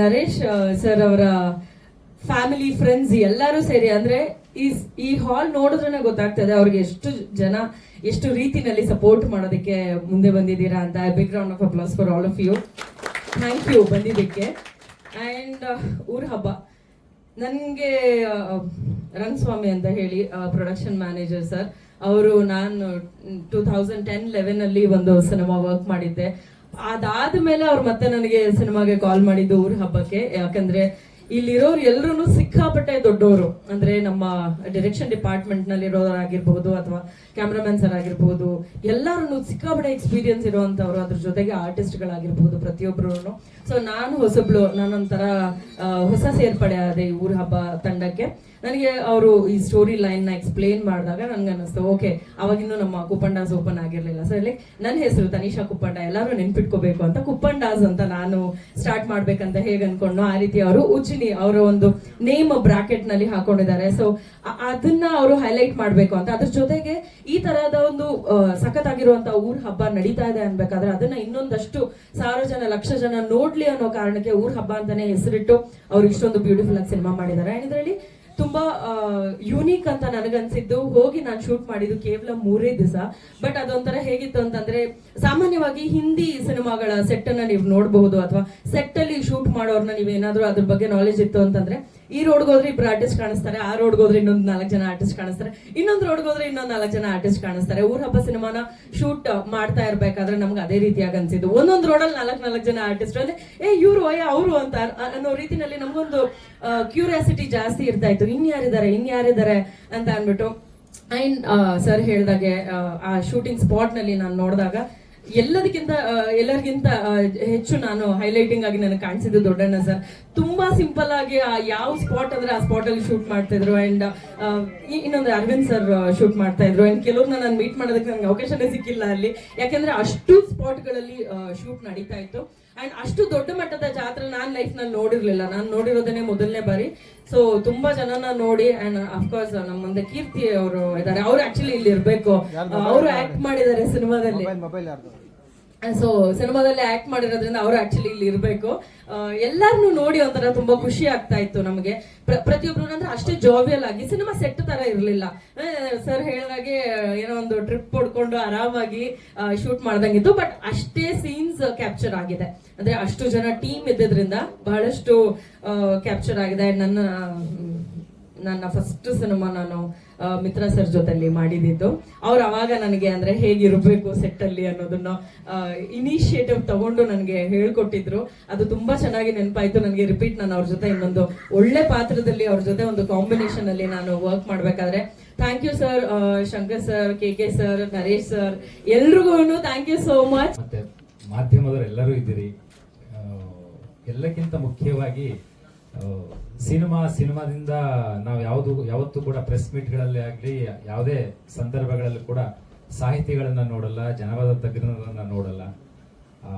ನರೇಶ್ ಸರ್ ಅವರ ಫ್ಯಾಮಿಲಿ, ಫ್ರೆಂಡ್ಸ್ ಎಲ್ಲರೂ ಸೇರಿ, ಅಂದ್ರೆ ಈ ಹಾಲ್ ನೋಡಿದ್ರೆ ಗೊತ್ತಾಗ್ತದೆ ಅವ್ರಿಗೆ ಎಷ್ಟು ಜನ ಎಷ್ಟು ರೀತಿನಲ್ಲಿ ಸಪೋರ್ಟ್ ಮಾಡೋದಕ್ಕೆ ಮುಂದೆ ಬಂದಿದ್ದೀರಾ ಅಂತ. Big round of applause for all of you. Thank you ಬಂದಿದ್ದಕ್ಕೆ. ಆ್ಯಂಡ್ ಊರ ಹಬ್ಬ, ನನಗೆ ರಂಗಸ್ವಾಮಿ ಅಂತ ಹೇಳಿ ಪ್ರೊಡಕ್ಷನ್ ಮ್ಯಾನೇಜರ್ ಸರ್ ಅವರು, ನಾನು 2010-11 ಒಂದು ಸಿನಿಮಾ ವರ್ಕ್ ಮಾಡಿದ್ದೆ. ಅದಾದ ಮೇಲೆ ಅವ್ರು ಮತ್ತೆ ನನಗೆ ಸಿನಿಮಾಗೆ ಕಾಲ್ ಮಾಡಿದ್ದು ಊರ ಹಬ್ಬಕ್ಕೆ. ಯಾಕಂದ್ರೆ ಇಲ್ಲಿರೋರು ಎಲ್ಲರೂ ಸಿಕ್ಕಾಪಟ್ಟೆ ದೊಡ್ಡವರು, ಅಂದ್ರೆ ನಮ್ಮ ಡೈರೆಕ್ಷನ್ ಡಿಪಾರ್ಟ್ಮೆಂಟ್ ನಲ್ಲಿ ಇರೋರಾಗಿರ್ಬಹುದು ಅಥವಾ ಕ್ಯಾಮ್ರಾಮನ್ ಸರ್ ಆಗಿರ್ಬಹುದು, ಎಲ್ಲರೂ ಸಿಕ್ಕಾಪಟ್ಟೆ ಎಕ್ಸ್ಪೀರಿಯನ್ಸ್ ಇರುವಂತವ್ರು. ಅದ್ರ ಜೊತೆಗೆ ಆರ್ಟಿಸ್ಟ್ ಗಳಾಗಿರ್ಬಹುದು ಪ್ರತಿಯೊಬ್ರು. ಸೊ ನಾನು ನಾನೊಂಥರ ಹೊಸ ಸೇರ್ಪಡೆ ಆದೆ ಈ ಊರ ಹಬ್ಬ ತಂಡಕ್ಕೆ. ನನಗೆ ಅವರು ಈ ಸ್ಟೋರಿ ಲೈನ್ ನ ಎಕ್ಸ್ಪ್ಲೇನ್ ಮಾಡಿದಾಗ ನನ್ಗೆ ಅನಿಸ್ತು, ಓಕೆ, ಅವಾಗಿನ್ನೂ ನಮ್ಮ ಕುಪ್ಪಂಡಾಸ್ ಓಪನ್ ಆಗಿರ್ಲಿಲ್ಲ. ಸೊ ಇಲ್ಲಿ ನನ್ನ ಹೆಸರು ತನಿಷಾ ಕುಪ್ಪಂಡ, ಎಲ್ಲರೂ ನೆನ್ಪಿಟ್ಕೋಬೇಕು ಅಂತ ಕುಪ್ಪಂಡಾಸ್ ಅಂತ ನಾನು ಸ್ಟಾರ್ಟ್ ಮಾಡ್ಬೇಕಂತ ಹೇಗೆ ಅನ್ಕೊಂಡು, ಆ ರೀತಿ ಅವರು ಉಜ್ಜಿನಿ ಅವರ ಒಂದು ನೇಮ್ ಬ್ರಾಕೆಟ್ ನಲ್ಲಿ ಹಾಕೊಂಡಿದ್ದಾರೆ. ಸೊ ಅದನ್ನ ಅವರು ಹೈಲೈಟ್ ಮಾಡ್ಬೇಕು ಅಂತ. ಅದ್ರ ಜೊತೆಗೆ ಈ ತರಹದ ಒಂದು ಸಖತ್ತಾಗಿರುವಂತ ಊರ್ ಹಬ್ಬ ನಡೀತಾ ಇದೆ ಅನ್ಬೇಕಾದ್ರೆ ಅದನ್ನ ಇನ್ನೊಂದಷ್ಟು 1000 ಜನ, 1,00,000 ಜನ ನೋಡ್ಲಿ ಅನ್ನೋ ಕಾರಣಕ್ಕೆ ಊರ್ ಹಬ್ಬ ಅಂತಾನೆ ಹೆಸರಿಟ್ಟು ಅವ್ರು ಇಷ್ಟೊಂದು ಬ್ಯೂಟಿಫುಲ್ ಆಗಿ ಸಿನಿಮಾ ಮಾಡಿದ್ದಾರೆ. ಇದರಲ್ಲಿ ತುಂಬಾ ಯೂನಿಕ್ ಅಂತ ನನಗನ್ಸಿದ್ದು, ಹೋಗಿ ನಾನು ಶೂಟ್ ಮಾಡಿದ್ದು ಕೇವಲ 3 ದಿವಸ. ಬಟ್ ಅದೊಂಥರ ಹೇಗಿತ್ತು ಅಂತಂದ್ರೆ, ಸಾಮಾನ್ಯವಾಗಿ ಹಿಂದಿ ಸಿನಿಮಾಗಳ ಸೆಟ್ ಅನ್ನ ನೀವು ನೋಡಬಹುದು, ಅಥವಾ ಸೆಟ್ ಅಲ್ಲಿ ಶೂಟ್ ಮಾಡೋರ್ನ ನೀವೇನಾದ್ರೂ ಅದ್ರ ಬಗ್ಗೆ ನಾಲೆಜ್ ಇತ್ತು ಅಂತಂದ್ರೆ, ಈ ರೋಡ್ಗೆ ಹೋದ್ರೆ 2 ಆರ್ಟಿಸ್ಟ್ ಕಾಣಿಸ್ತಾರೆ, ಆ ರೋಡ್ಗೆ ಹೋದ್ರೆ ಇನ್ನೊಂದು 4 ಜನ ಆರ್ಟಿಸ್ಟ್ ಕಾಣಿಸ್ತಾರೆ, ಇನ್ನೊಂದು ರೋಡ್ಗೆ ಹೋದ್ರೆ ಇನ್ನೊಂದು 4 ಜನ ಆರ್ಟಿಸ್ಟ್ ಕಾಣಿಸ್ತಾರೆ. ಊರ್ ಹಬ್ಬ ಸಿನಿಮಾನ ಶೂಟ್ ಮಾಡ್ತಾ ಇರ್ಬೇಕಾದ್ರೆ ನಮ್ಗೆ ಅದೇ ರೀತಿಯಾಗಿ ಅನ್ಸಿದ್ದು. ಒಂದೊಂದು ರೋಡಲ್ಲಿ 4 ಜನ ಆರ್ಟಿಸ್ಟ್ ಅಂದ್ರೆ ಇವ್ರು ಅವರು ಅಂತ ಅನ್ನೋ ರೀತಿನಲ್ಲಿ ನಮ್ಗೊಂದು ಕ್ಯೂರಿಯಾಸಿಟಿ ಜಾಸ್ತಿ ಇರ್ತಾ ಇತ್ತು. ಇನ್ಯಾರಿದ್ದಾರೆ ಅಂತ ಅನ್ಬಿಟ್ಟು. ಅಂಡ್ ಸರ್ ಹೇಳ್ದಾಗೆ ಆ ಶೂಟಿಂಗ್ ಸ್ಪಾಟ್ ನಲ್ಲಿ ನಾನು ನೋಡಿದಾಗ ಎಲ್ಲರಿಗಿಂತ ಹೆಚ್ಚು ನಾನು ಹೈಲೈಟಿಂಗ್ ಆಗಿ ನನಗೆ ಕಾಣಿಸಿದ್ದು ದೊಡ್ಡಣ್ಣ ಸರ್. ತುಂಬಾ ಸಿಂಪಲ್ ಆಗಿ ಯಾವ ಸ್ಪಾಟ್ ಅಂದ್ರೆ ಆ ಸ್ಪಾಟ್ ಅಲ್ಲಿ ಶೂಟ್ ಮಾಡ್ತಾ ಇದ್ರು. ಅಂಡ್ ಇನ್ನೊಂದು ಅರವಿಂದ್ ಸರ್ ಶೂಟ್ ಮಾಡ್ತಾ ಇದ್ರು. ಅಂಡ್ ಕೆಲವ್ರನ್ನ ನಾನು ಮೀಟ್ ಮಾಡೋದಕ್ಕೆ ನನಗೆ ಅವಕಾಶನೇ ಸಿಕ್ಕಿಲ್ಲ ಅಲ್ಲಿ, ಯಾಕಂದ್ರೆ ಅಷ್ಟು ಸ್ಪಾಟ್ ಗಳಲ್ಲಿ ಶೂಟ್ ನಡೀತಾ ಇತ್ತು. ಅಂಡ್ ಅಷ್ಟು ದೊಡ್ಡ ಮಟ್ಟದ ಜಾತ್ರೆ ನಾನು ಲೈಫ್ ನಲ್ಲಿ ನೋಡಿರ್ಲಿಲ್ಲ. ನಾನು ನೋಡಿರೋದನ್ನೇ ಮೊದಲನೇ ಬಾರಿ. ಸೊ ತುಂಬಾ ಜನನ ನೋಡಿ, ಅಂಡ್ ಅಫ್ಕೋರ್ಸ್ ನಮ್ಮ ಮುಂದೆ ಕೀರ್ತಿ ಅವರು ಇದ್ದಾರೆ. ಅವ್ರು ಆಕ್ಚುಲಿ ಇಲ್ಲಿ ಇರ್ಬೇಕು, ಅವರು ಆಕ್ಟ್ ಮಾಡಿದ್ದಾರೆ ಸಿನಿಮಾದಲ್ಲಿ. ಸೊ ಸಿನಿಮಾದಲ್ಲಿ ಆಕ್ಟ್ ಮಾಡಿರೋದ್ರಿಂದ ಅವರು ಆಕ್ಚುಲಿ ಇಲ್ಲಿ ಇರ್ಬೇಕು. ಎಲ್ಲಾರನ್ನು ನೋಡಿ ಒಂಥರ ತುಂಬಾ ಖುಷಿ ಆಗ್ತಾ ಇತ್ತು ನಮಗೆ. ಪ್ರತಿಯೊಬ್ರು ಅಂದ್ರೆ ಅಷ್ಟೇ ಜಾವಿಯಲ್ ಆಗಿ, ಸಿನಿಮಾ ಸೆಟ್ ತರ ಇರ್ಲಿಲ್ಲ. ಸರ್ ಹೇಳಿದಾಗೆ ಏನೋ ಒಂದು ಟ್ರಿಪ್ ಹೊಡ್ಕೊಂಡು ಆರಾಮಾಗಿ ಶೂಟ್ ಮಾಡ್ದಂಗಿತ್ತು. ಬಟ್ ಅಷ್ಟೇ ಸೀನ್ಸ್ ಕ್ಯಾಪ್ಚರ್ ಆಗಿದೆ, ಅಂದ್ರೆ ಅಷ್ಟು ಜನ ಟೀಮ್ ಇದ್ದಿದ್ರಿಂದ ಬಹಳಷ್ಟು ಕ್ಯಾಪ್ಚರ್ ಆಗಿದೆ. ನನ್ನ ಫಸ್ಟ್ ಸಿನಿಮಾ ನಾನು ಮಿತ್ರ ಸರ್ ಜೊತೆಲಿ ಮಾಡಿದ್ದು. ಅವ್ರು ಅವಾಗ ನನಗೆ ಅಂದ್ರೆ ಹೇಗಿರ್ಬೇಕು ಸೆಟ್ ಅಲ್ಲಿ ಅನ್ನೋದನ್ನ ಇನಿಷಿಯೇಟಿವ್ ತಗೊಂಡು ನನಗೆ ಹೇಳ್ಕೊಟ್ಟಿದ್ರು. ಅದು ತುಂಬಾ ಚೆನ್ನಾಗಿ ನೆನಪಾಯ್ತು ನನಗೆ. ರಿಪೀಟ್ ನಾನು ಅವ್ರ ಜೊತೆ ಇನ್ನೊಂದು ಒಳ್ಳೆ ಪಾತ್ರದಲ್ಲಿ ಅವ್ರ ಜೊತೆ ಒಂದು ಕಾಂಬಿನೇಷನ್ ಅಲ್ಲಿ ನಾನು ವರ್ಕ್ ಮಾಡ್ಬೇಕಾದ್ರೆ, thank you sir, Shankar sir, K sir, Naresh sir, ಎಲ್ರಿಗೂ ಥ್ಯಾಂಕ್ ಯು ಸೋ ಮಚ್. ಮತ್ತೆ ಮಾಧ್ಯಮದವರು ಎಲ್ಲರೂ ಇದ್ದೀರಿ. ಎಲ್ಲಕ್ಕಿಂತ ಮುಖ್ಯವಾಗಿ ಸಿನಿಮಾದಿಂದ ನಾವು ಯಾವತ್ತೂ ಕೂಡ ಪ್ರೆಸ್ ಮೀಟ್ಗಳಲ್ಲಿ ಆಗಲಿ ಯಾವುದೇ ಸಂದರ್ಭಗಳಲ್ಲಿ ಕೂಡ ಸಾಹಿತಿಗಳನ್ನ ನೋಡಲ್ಲ, ಜನಪದ ತಜ್ಞರನ್ನ ನೋಡಲ್ಲ.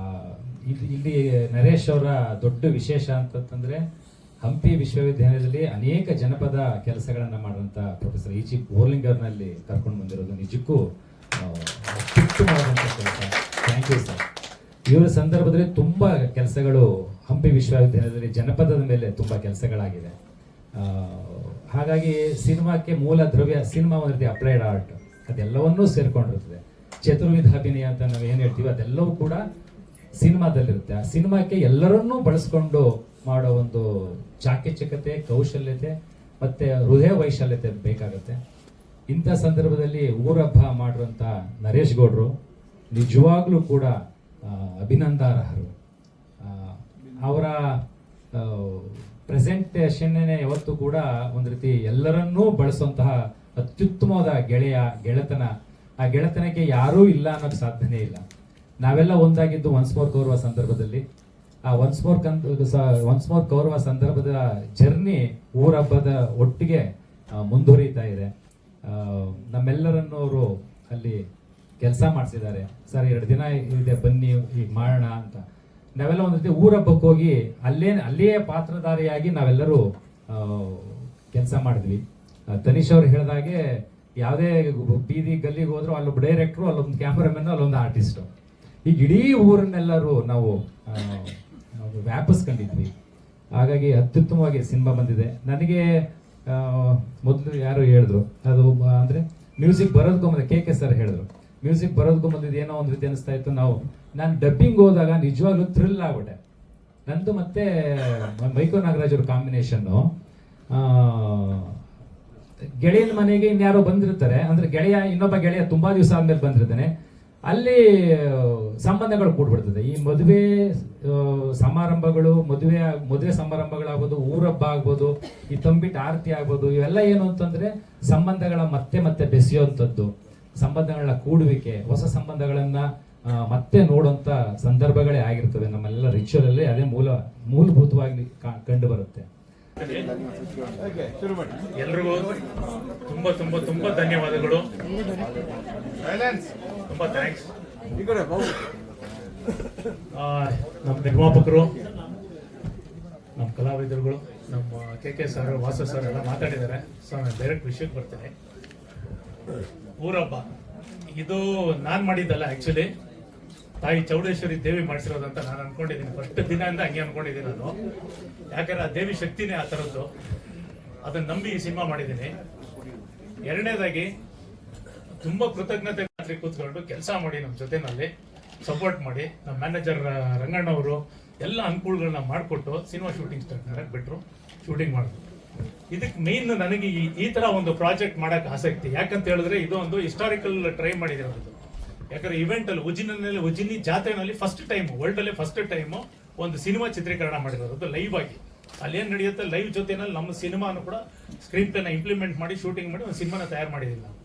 ಇಲ್ಲಿ ನರೇಶ್ ಅವರ ದೊಡ್ಡ ವಿಶೇಷ ಅಂತಂದ್ರೆ, ಹಂಪಿ ವಿಶ್ವವಿದ್ಯಾಲಯದಲ್ಲಿ ಅನೇಕ ಜನಪದ ಕೆಲಸಗಳನ್ನ ಮಾಡುವಂತ ಪ್ರೊಫೆಸರ್ ಇ.ಜಿ. ಬೋರ್ಲಿಂಗರ್ನಲ್ಲಿ ಕರ್ಕೊಂಡು ಬಂದಿರೋದು ನಿಜಕ್ಕೂ ಅತ್ಯುತ್ತಮವಾದಂಥ ಕೆಲಸ. Thank you sir. ಇವರ ಸಂದರ್ಭದಲ್ಲಿ ತುಂಬಾ ಕೆಲಸಗಳು ಹಂಪಿ ವಿಶ್ವವಿದ್ಯಾಲಯದಲ್ಲಿ ಜನಪದದ ಮೇಲೆ ತುಂಬಾ ಕೆಲಸಗಳಾಗಿದೆ. ಹಾಗಾಗಿ ಸಿನಿಮಾಕ್ಕೆ ಮೂಲ ದ್ರವ್ಯ, ಸಿನಿಮಾ ಒಂದು ರೀತಿ ಅಪ್ಲೈಡ್ ಆರ್ಟ್, ಅದೆಲ್ಲವನ್ನೂ ಸೇರ್ಕೊಂಡಿರ್ತದೆ. ಚತುರ್ವಿಧ ಅಭಿನಯ ಅಂತ ನಾವು ಏನ್ ಹೇಳ್ತೀವಿ ಅದೆಲ್ಲವೂ ಕೂಡ ಸಿನಿಮಾದಲ್ಲಿರುತ್ತೆ. ಆ ಸಿನಿಮಾಕ್ಕೆ ಎಲ್ಲರನ್ನೂ ಬಳಸ್ಕೊಂಡು ಮಾಡೋ ಒಂದು ಚಾಕಚಕ್ಯತೆ, ಕೌಶಲ್ಯತೆ ಮತ್ತೆ ಹೃದಯ ವೈಶಲ್ಯತೆ ಬೇಕಾಗತ್ತೆ. ಇಂಥ ಸಂದರ್ಭದಲ್ಲಿ ಊರಬ್ಬ ಮಾಡಿರುವಂತ ನರೇಶ್ ಗೌಡ್ರು ನಿಜವಾಗ್ಲೂ ಕೂಡ ಅಭಿನಂದನಾರ್ಹರು. ಅವರ ಪ್ರೆಸೆಂಟೇಷನ್ ಯಾವತ್ತೂ ಕೂಡ ಒಂದು ರೀತಿ ಎಲ್ಲರನ್ನೂ ಬಳಸುವಂತಹ ಅತ್ಯುತ್ತಮವಾದ ಗೆಳೆತನ. ಆ ಗೆಳೆತನಕ್ಕೆ ಯಾರೂ ಇಲ್ಲ ಅನ್ನೋಕ್ಕೆ ಸಾಧ್ಯನೇ ಇಲ್ಲ. ನಾವೆಲ್ಲ ಒಂದಾಗಿದ್ದು ಒನ್ಸ್ ಮೋರ್ ಕೋರುವ ಸಂದರ್ಭದಲ್ಲಿ ಆ ಒನ್ಸ್ ಮೋರ್ ಕೌರವ ಸಂದರ್ಭದ ಜರ್ನಿ ಊರ ಹಬ್ಬದ ಒಟ್ಟಿಗೆ ಮುಂದುವರಿತಾ ಇದೆ. ನಮ್ಮೆಲ್ಲರನ್ನು ಅವರು ಅಲ್ಲಿ ಕೆಲಸ ಮಾಡಿಸಿದ್ದಾರೆ. ಸರ್ 2 ದಿನ ಇದೆ ಬನ್ನಿ ಈಗ ಮಾಡೋಣ ಅಂತ. ನಾವೆಲ್ಲ ಒಂದು ರೀತಿ ಊರ ಹಬ್ಬಕ್ಕೆ ಹೋಗಿ ಅಲ್ಲಿಯೇ ಪಾತ್ರಧಾರಿಯಾಗಿ ನಾವೆಲ್ಲರೂ ಕೆಲಸ ಮಾಡಿದ್ವಿ. ತನಿಷ್ ಅವ್ರು ಹೇಳಿದಾಗೆ ಯಾವುದೇ ಬೀದಿ ಗಲ್ಲಿಗೆ ಹೋದ್ರು ಅಲ್ಲೊಬ್ಬ ಡೈರೆಕ್ಟ್ರು, ಅಲ್ಲೊಂದು ಕ್ಯಾಮ್ರಾಮನ್, ಅಲ್ಲೊಂದು ಆರ್ಟಿಸ್ಟು, ಈಗ ಇಡೀ ಊರನ್ನೆಲ್ಲರೂ ನಾವು ವ್ಯಾಪಿಸ್ಕೊಂಡಿದ್ವಿ. ಹಾಗಾಗಿ ಅತ್ಯುತ್ತಮವಾಗಿ ಸಿನಿಮಾ ಬಂದಿದೆ. ನನಗೆ ಮೊದಲು ಯಾರು ಹೇಳಿದ್ರು ಅದು ಅಂದರೆ ಮ್ಯೂಸಿಕ್ ಬರೋದಕ್ಕೂ ಮುಂದೆ KK ಸರ್ ಹೇಳಿದ್ರು ಮ್ಯೂಸಿಕ್ ಬರೋದಕ್ಕೂ ಬಂದಿದ್ದು ಏನೋ ಒಂದು ರೀತಿ ಅನಿಸ್ತಾ ಇತ್ತು. ನಾನು ಡಬ್ಬಿಂಗ್ ಹೋದಾಗ ನಿಜವಾಗ್ಲೂ ಥ್ರಿಲ್ ಆಗ್ಬಿಟ್ಟೆ. ನಂದು ಮತ್ತೆ ಮೈಕೋ ನಾಗರಾಜ್ ಅವ್ರ ಕಾಂಬಿನೇಷನ್ನು. ಗೆಳೆಯನ ಮನೆಗೆ ಇನ್ಯಾರೋ ಬಂದಿರ್ತಾರೆ, ಅಂದ್ರೆ ಇನ್ನೊಬ್ಬ ಗೆಳೆಯ ತುಂಬಾ ದಿವಸ ಆದ್ಮೇಲೆ ಬಂದಿರ್ತಾನೆ. ಅಲ್ಲಿ ಸಂಬಂಧಗಳು ಕೂಡ್ಬಿಡ್ತದೆ. ಈ ಮದುವೆ ಸಮಾರಂಭಗಳು, ಮದುವೆ ಸಮಾರಂಭಗಳಾಗ್ಬೋದು, ಊರಬ್ಬ ಆಗ್ಬೋದು, ಈ ತಂಬಿಟ್ಟು ಆರತಿ ಆಗ್ಬೋದು, ಇವೆಲ್ಲ ಏನು ಅಂತಂದ್ರೆ ಸಂಬಂಧಗಳ ಮತ್ತೆ ಬೆಸೆಯುವಂಥದ್ದು, ಸಂಬಂಧಗಳನ್ನ ಕೂಡುವಿಕೆ, ಹೊಸ ಸಂಬಂಧಗಳನ್ನ ಮತ್ತೆ ನೋಡುವಂತ ಸಂದರ್ಭಗಳೇ ಆಗಿರ್ತವೆ. ನಮ್ಮೆಲ್ಲ ರಿಚುವಲ್ ಅಲ್ಲಿ ಅದೇ ಮೂಲಭೂತವಾಗಿ ಕಂಡು ಬರುತ್ತೆ. ಎಲ್ರಿಗೂ ತುಂಬಾ ತುಂಬಾ ತುಂಬಾ ಧನ್ಯವಾದಗಳು. ತುಂಬಾ ಥ್ಯಾಂಕ್ಸ್. ನಮ್ಮ ನಿರ್ಮಾಪಕರು, ನಮ್ಮ ಕಲಾವಿದರುಗಳು, ನಮ್ಮ KK ಸರ್, ವಾಸ ಸರ್ ಎಲ್ಲ ಮಾತಾಡಿದ್ದಾರೆ. ಸೊ ನಾನು ಡೈರೆಕ್ಟ್ ವಿಷಯಕ್ಕೆ ಬರ್ತೀನಿ. ಊರಬ್ಬ ಇದು ನಾನು ಮಾಡಿದ್ದಲ್ಲ, ಆಕ್ಚುಲಿ ತಾಯಿ ಚೌಡೇಶ್ವರಿ ದೇವಿ ಮಾಡಿಸಿರೋದಂತ ನಾನು ಅನ್ಕೊಂಡಿದ್ದೀನಿ. ಫಸ್ಟ್ ದಿನದಿಂದ ಹಂಗೆ ಅನ್ಕೊಂಡಿದ್ದೀನಿ ನಾನು. ಯಾಕಂದ್ರೆ ಆ ದೇವಿ ಶಕ್ತಿನೇ ಆ ಥರದ್ದು. ಅದನ್ನ ನಂಬಿ ಈ ಸಿನಿಮಾ ಮಾಡಿದ್ದೀನಿ. ಎರಡನೇದಾಗಿ ತುಂಬಾ ಕೃತಜ್ಞತೆ ಕೂತ್ಕೊಂಡು ಕೆಲಸ ಮಾಡಿ ನಮ್ಮ ಜೊತೆನಲ್ಲಿ ಸಪೋರ್ಟ್ ಮಾಡಿ ನಮ್ಮ ಮ್ಯಾನೇಜರ್ ರಂಗಣ್ಣ ಅವರು ಎಲ್ಲ ಅನುಕೂಲಗಳನ್ನ ಮಾಡಿಕೊಟ್ಟು ಸಿನಿಮಾ ಶೂಟಿಂಗ್ ಸ್ಟಾರ್ಟ್ ಮಾಡಕ್ಕೆ ಬಿಟ್ರು. ಶೂಟಿಂಗ್ ಮಾಡಿದ್ರು. ಇದಕ್ಕೆ ಮೇನ್ ನನಗೆ ಈ ತರ ಒಂದು ಪ್ರಾಜೆಕ್ಟ್ ಮಾಡಕ್ ಆಸಕ್ತಿ. ಯಾಕಂತ ಹೇಳಿದ್ರೆ ಇದು ಒಂದು ಹಿಸ್ಟಾರಿಕಲ್ ಟ್ರೈ ಮಾಡಿದಿರೋದು. ಯಾಕಂದ್ರೆ ಇವೆಂಟ್ ಅಲ್ಲಿ ಉಜಿನಿ ಜಾತ್ರೆನಲ್ಲಿ ಫಸ್ಟ್ ಟೈಮ್, ವರ್ಲ್ಡ್ ಅಲ್ಲೇ ಫಸ್ಟ್ ಟೈಮ್ ಒಂದು ಸಿನಿಮಾ ಚಿತ್ರೀಕರಣ ಮಾಡಿರೋದು ಲೈವ್ ಆಗಿ. ಅಲ್ಲಿ ಏನ್ ನಡೆಯುತ್ತೆ ಲೈವ್ ಜೊತೆನಲ್ಲಿ ನಮ್ಮ ಸಿನಿಮಾನು ಕೂಡ ಸ್ಕ್ರೀನ್ ಪ್ಲೇನ ಇಂಪ್ಲಿಮೆಂಟ್ ಮಾಡಿ ಶೂಟಿಂಗ್ ಮಾಡಿ ಒಂದು ಸಿನಿಮಾನ ತಯಾರು ಮಾಡಿದ್ದೀವಿ ನಾವು.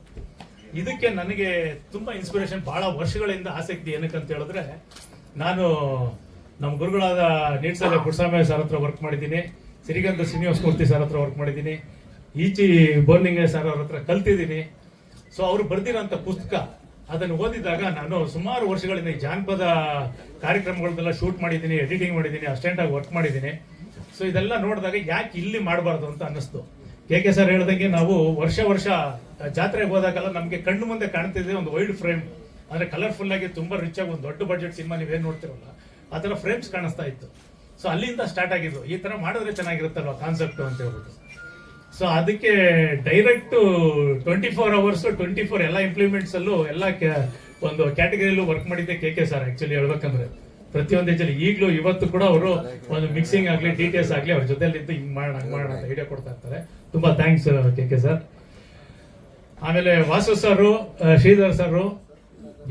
ಇದಕ್ಕೆ ನನಗೆ ತುಂಬಾ ಇನ್ಸ್ಪಿರೇಷನ್, ಬಹಳ ವರ್ಷಗಳಿಂದ ಆಸಕ್ತಿ. ಏನಕ್ಕಂತ ಹೇಳಿದ್ರೆ ನಾನು ನಮ್ಮ ಗುರುಗಳಾದ ನೀಡ್ಸಲೆ ಪುಟ್ಸ್ವಾಮಿ ಸರ್ ಹತ್ರ ವರ್ಕ್ ಮಾಡಿದ್ದೀನಿ, ಸಿರಿಗಂಧ ಶ್ರೀನಿವಾಸ ಮೂರ್ತಿ ಸರ್ ಹತ್ರ ವರ್ಕ್ ಮಾಡಿದ್ದೀನಿ, ಈಚಿ ಬೋರ್ನಿಂಗ್ ಸರ್ ಅವ್ರ ಹತ್ರ ಕಲ್ತಿದ್ದೀನಿ. ಸೊ ಅವರು ಬರ್ದಿರೋಂಥ ಪುಸ್ತಕ ಅದನ್ನು ಓದಿದಾಗ ನಾನು ಸುಮಾರು ವರ್ಷಗಳಿಂದ ಈ ಜಾನಪದ ಕಾರ್ಯಕ್ರಮಗಳನ್ನೆಲ್ಲ ಶೂಟ್ ಮಾಡಿದ್ದೀನಿ, ಎಡಿಟಿಂಗ್ ಮಾಡಿದ್ದೀನಿ, ಅಸಿಸ್ಟೆಂಟ್ ಆಗಿ ವರ್ಕ್ ಮಾಡಿದ್ದೀನಿ. ಸೊ ಇದೆಲ್ಲ ನೋಡಿದಾಗ ಯಾಕೆ ಇಲ್ಲಿ ಮಾಡಬಾರ್ದು ಅಂತ ಅನ್ನಿಸ್ತು. KK ಸರ್ ಹೇಳ್ದಂಗೆ ನಾವು ವರ್ಷ ಜಾತ್ರೆಗೆ ಹೋದಾಗೆಲ್ಲ ನಮಗೆ ಕಣ್ಣು ಮುಂದೆ ಕಾಣ್ತಿದೆ ಒಂದು ವೈಡ್ ಫ್ರೇಮ್, ಅಂದ್ರೆ ಕಲರ್ಫುಲ್ ಆಗಿ ತುಂಬಾ ರಿಚ್ ಆಗಿ ಒಂದು ದೊಡ್ಡ ಬಜೆಟ್ ಸಿನಿಮಾ ನೀವೇನು ನೋಡ್ತಿರಲ್ಲ ಆ ಥರ ಫ್ರೇಮ್ಸ್ ಕಾಣಿಸ್ತಾ ಇತ್ತು. ಸೊ ಅಲ್ಲಿಂದ ಸ್ಟಾರ್ಟ್ ಆಗಿದ್ದು, ಈ ತರ ಮಾಡಿದ್ರೆ ಚೆನ್ನಾಗಿರುತ್ತಲ್ವ ಕಾನ್ಸೆಪ್ಟ್ ಅಂತ ಹೇಳ್ಬಿಟ್ಟು. ಸೊ ಅದಕ್ಕೆ ಡೈರೆಕ್ಟ್ 24 hours 24 ಎಲ್ಲ ಇಂಪ್ಲಿಮೆಂಟ್ಸ್ ಅಲ್ಲೂ ಎಲ್ಲ ಒಂದು ಕ್ಯಾಟಗರಿಯಲ್ಲೂ ವರ್ಕ್ ಮಾಡಿದ್ದೆ KK ಸರ್. ಆಕ್ಚುಲಿ ಹೇಳ್ಬೇಕಂದ್ರೆ ಪ್ರತಿಯೊಂದು ಹೆಜ್ಜೆಲಿ ಈಗಲೂ ಇವತ್ತು ಕೂಡ ಅವರು ಒಂದು ಮಿಕ್ಸಿಂಗ್ ಆಗಲಿ DTS ಆಗಲಿ ಅವ್ರ ಜೊತೆಲಿದ್ದು ಹಿಂಗ್ ಮಾಡೋಣ ಅಂತ ಐಡಿಯಾ ಕೊಡ್ತಾ ಇರ್ತಾರೆ. ತುಂಬಾ ಥ್ಯಾಂಕ್ಸ್ KK ಸರ್. ಆಮೇಲೆ ವಾಸು ಸರ್, ಶ್ರೀಧರ್ ಸರ್,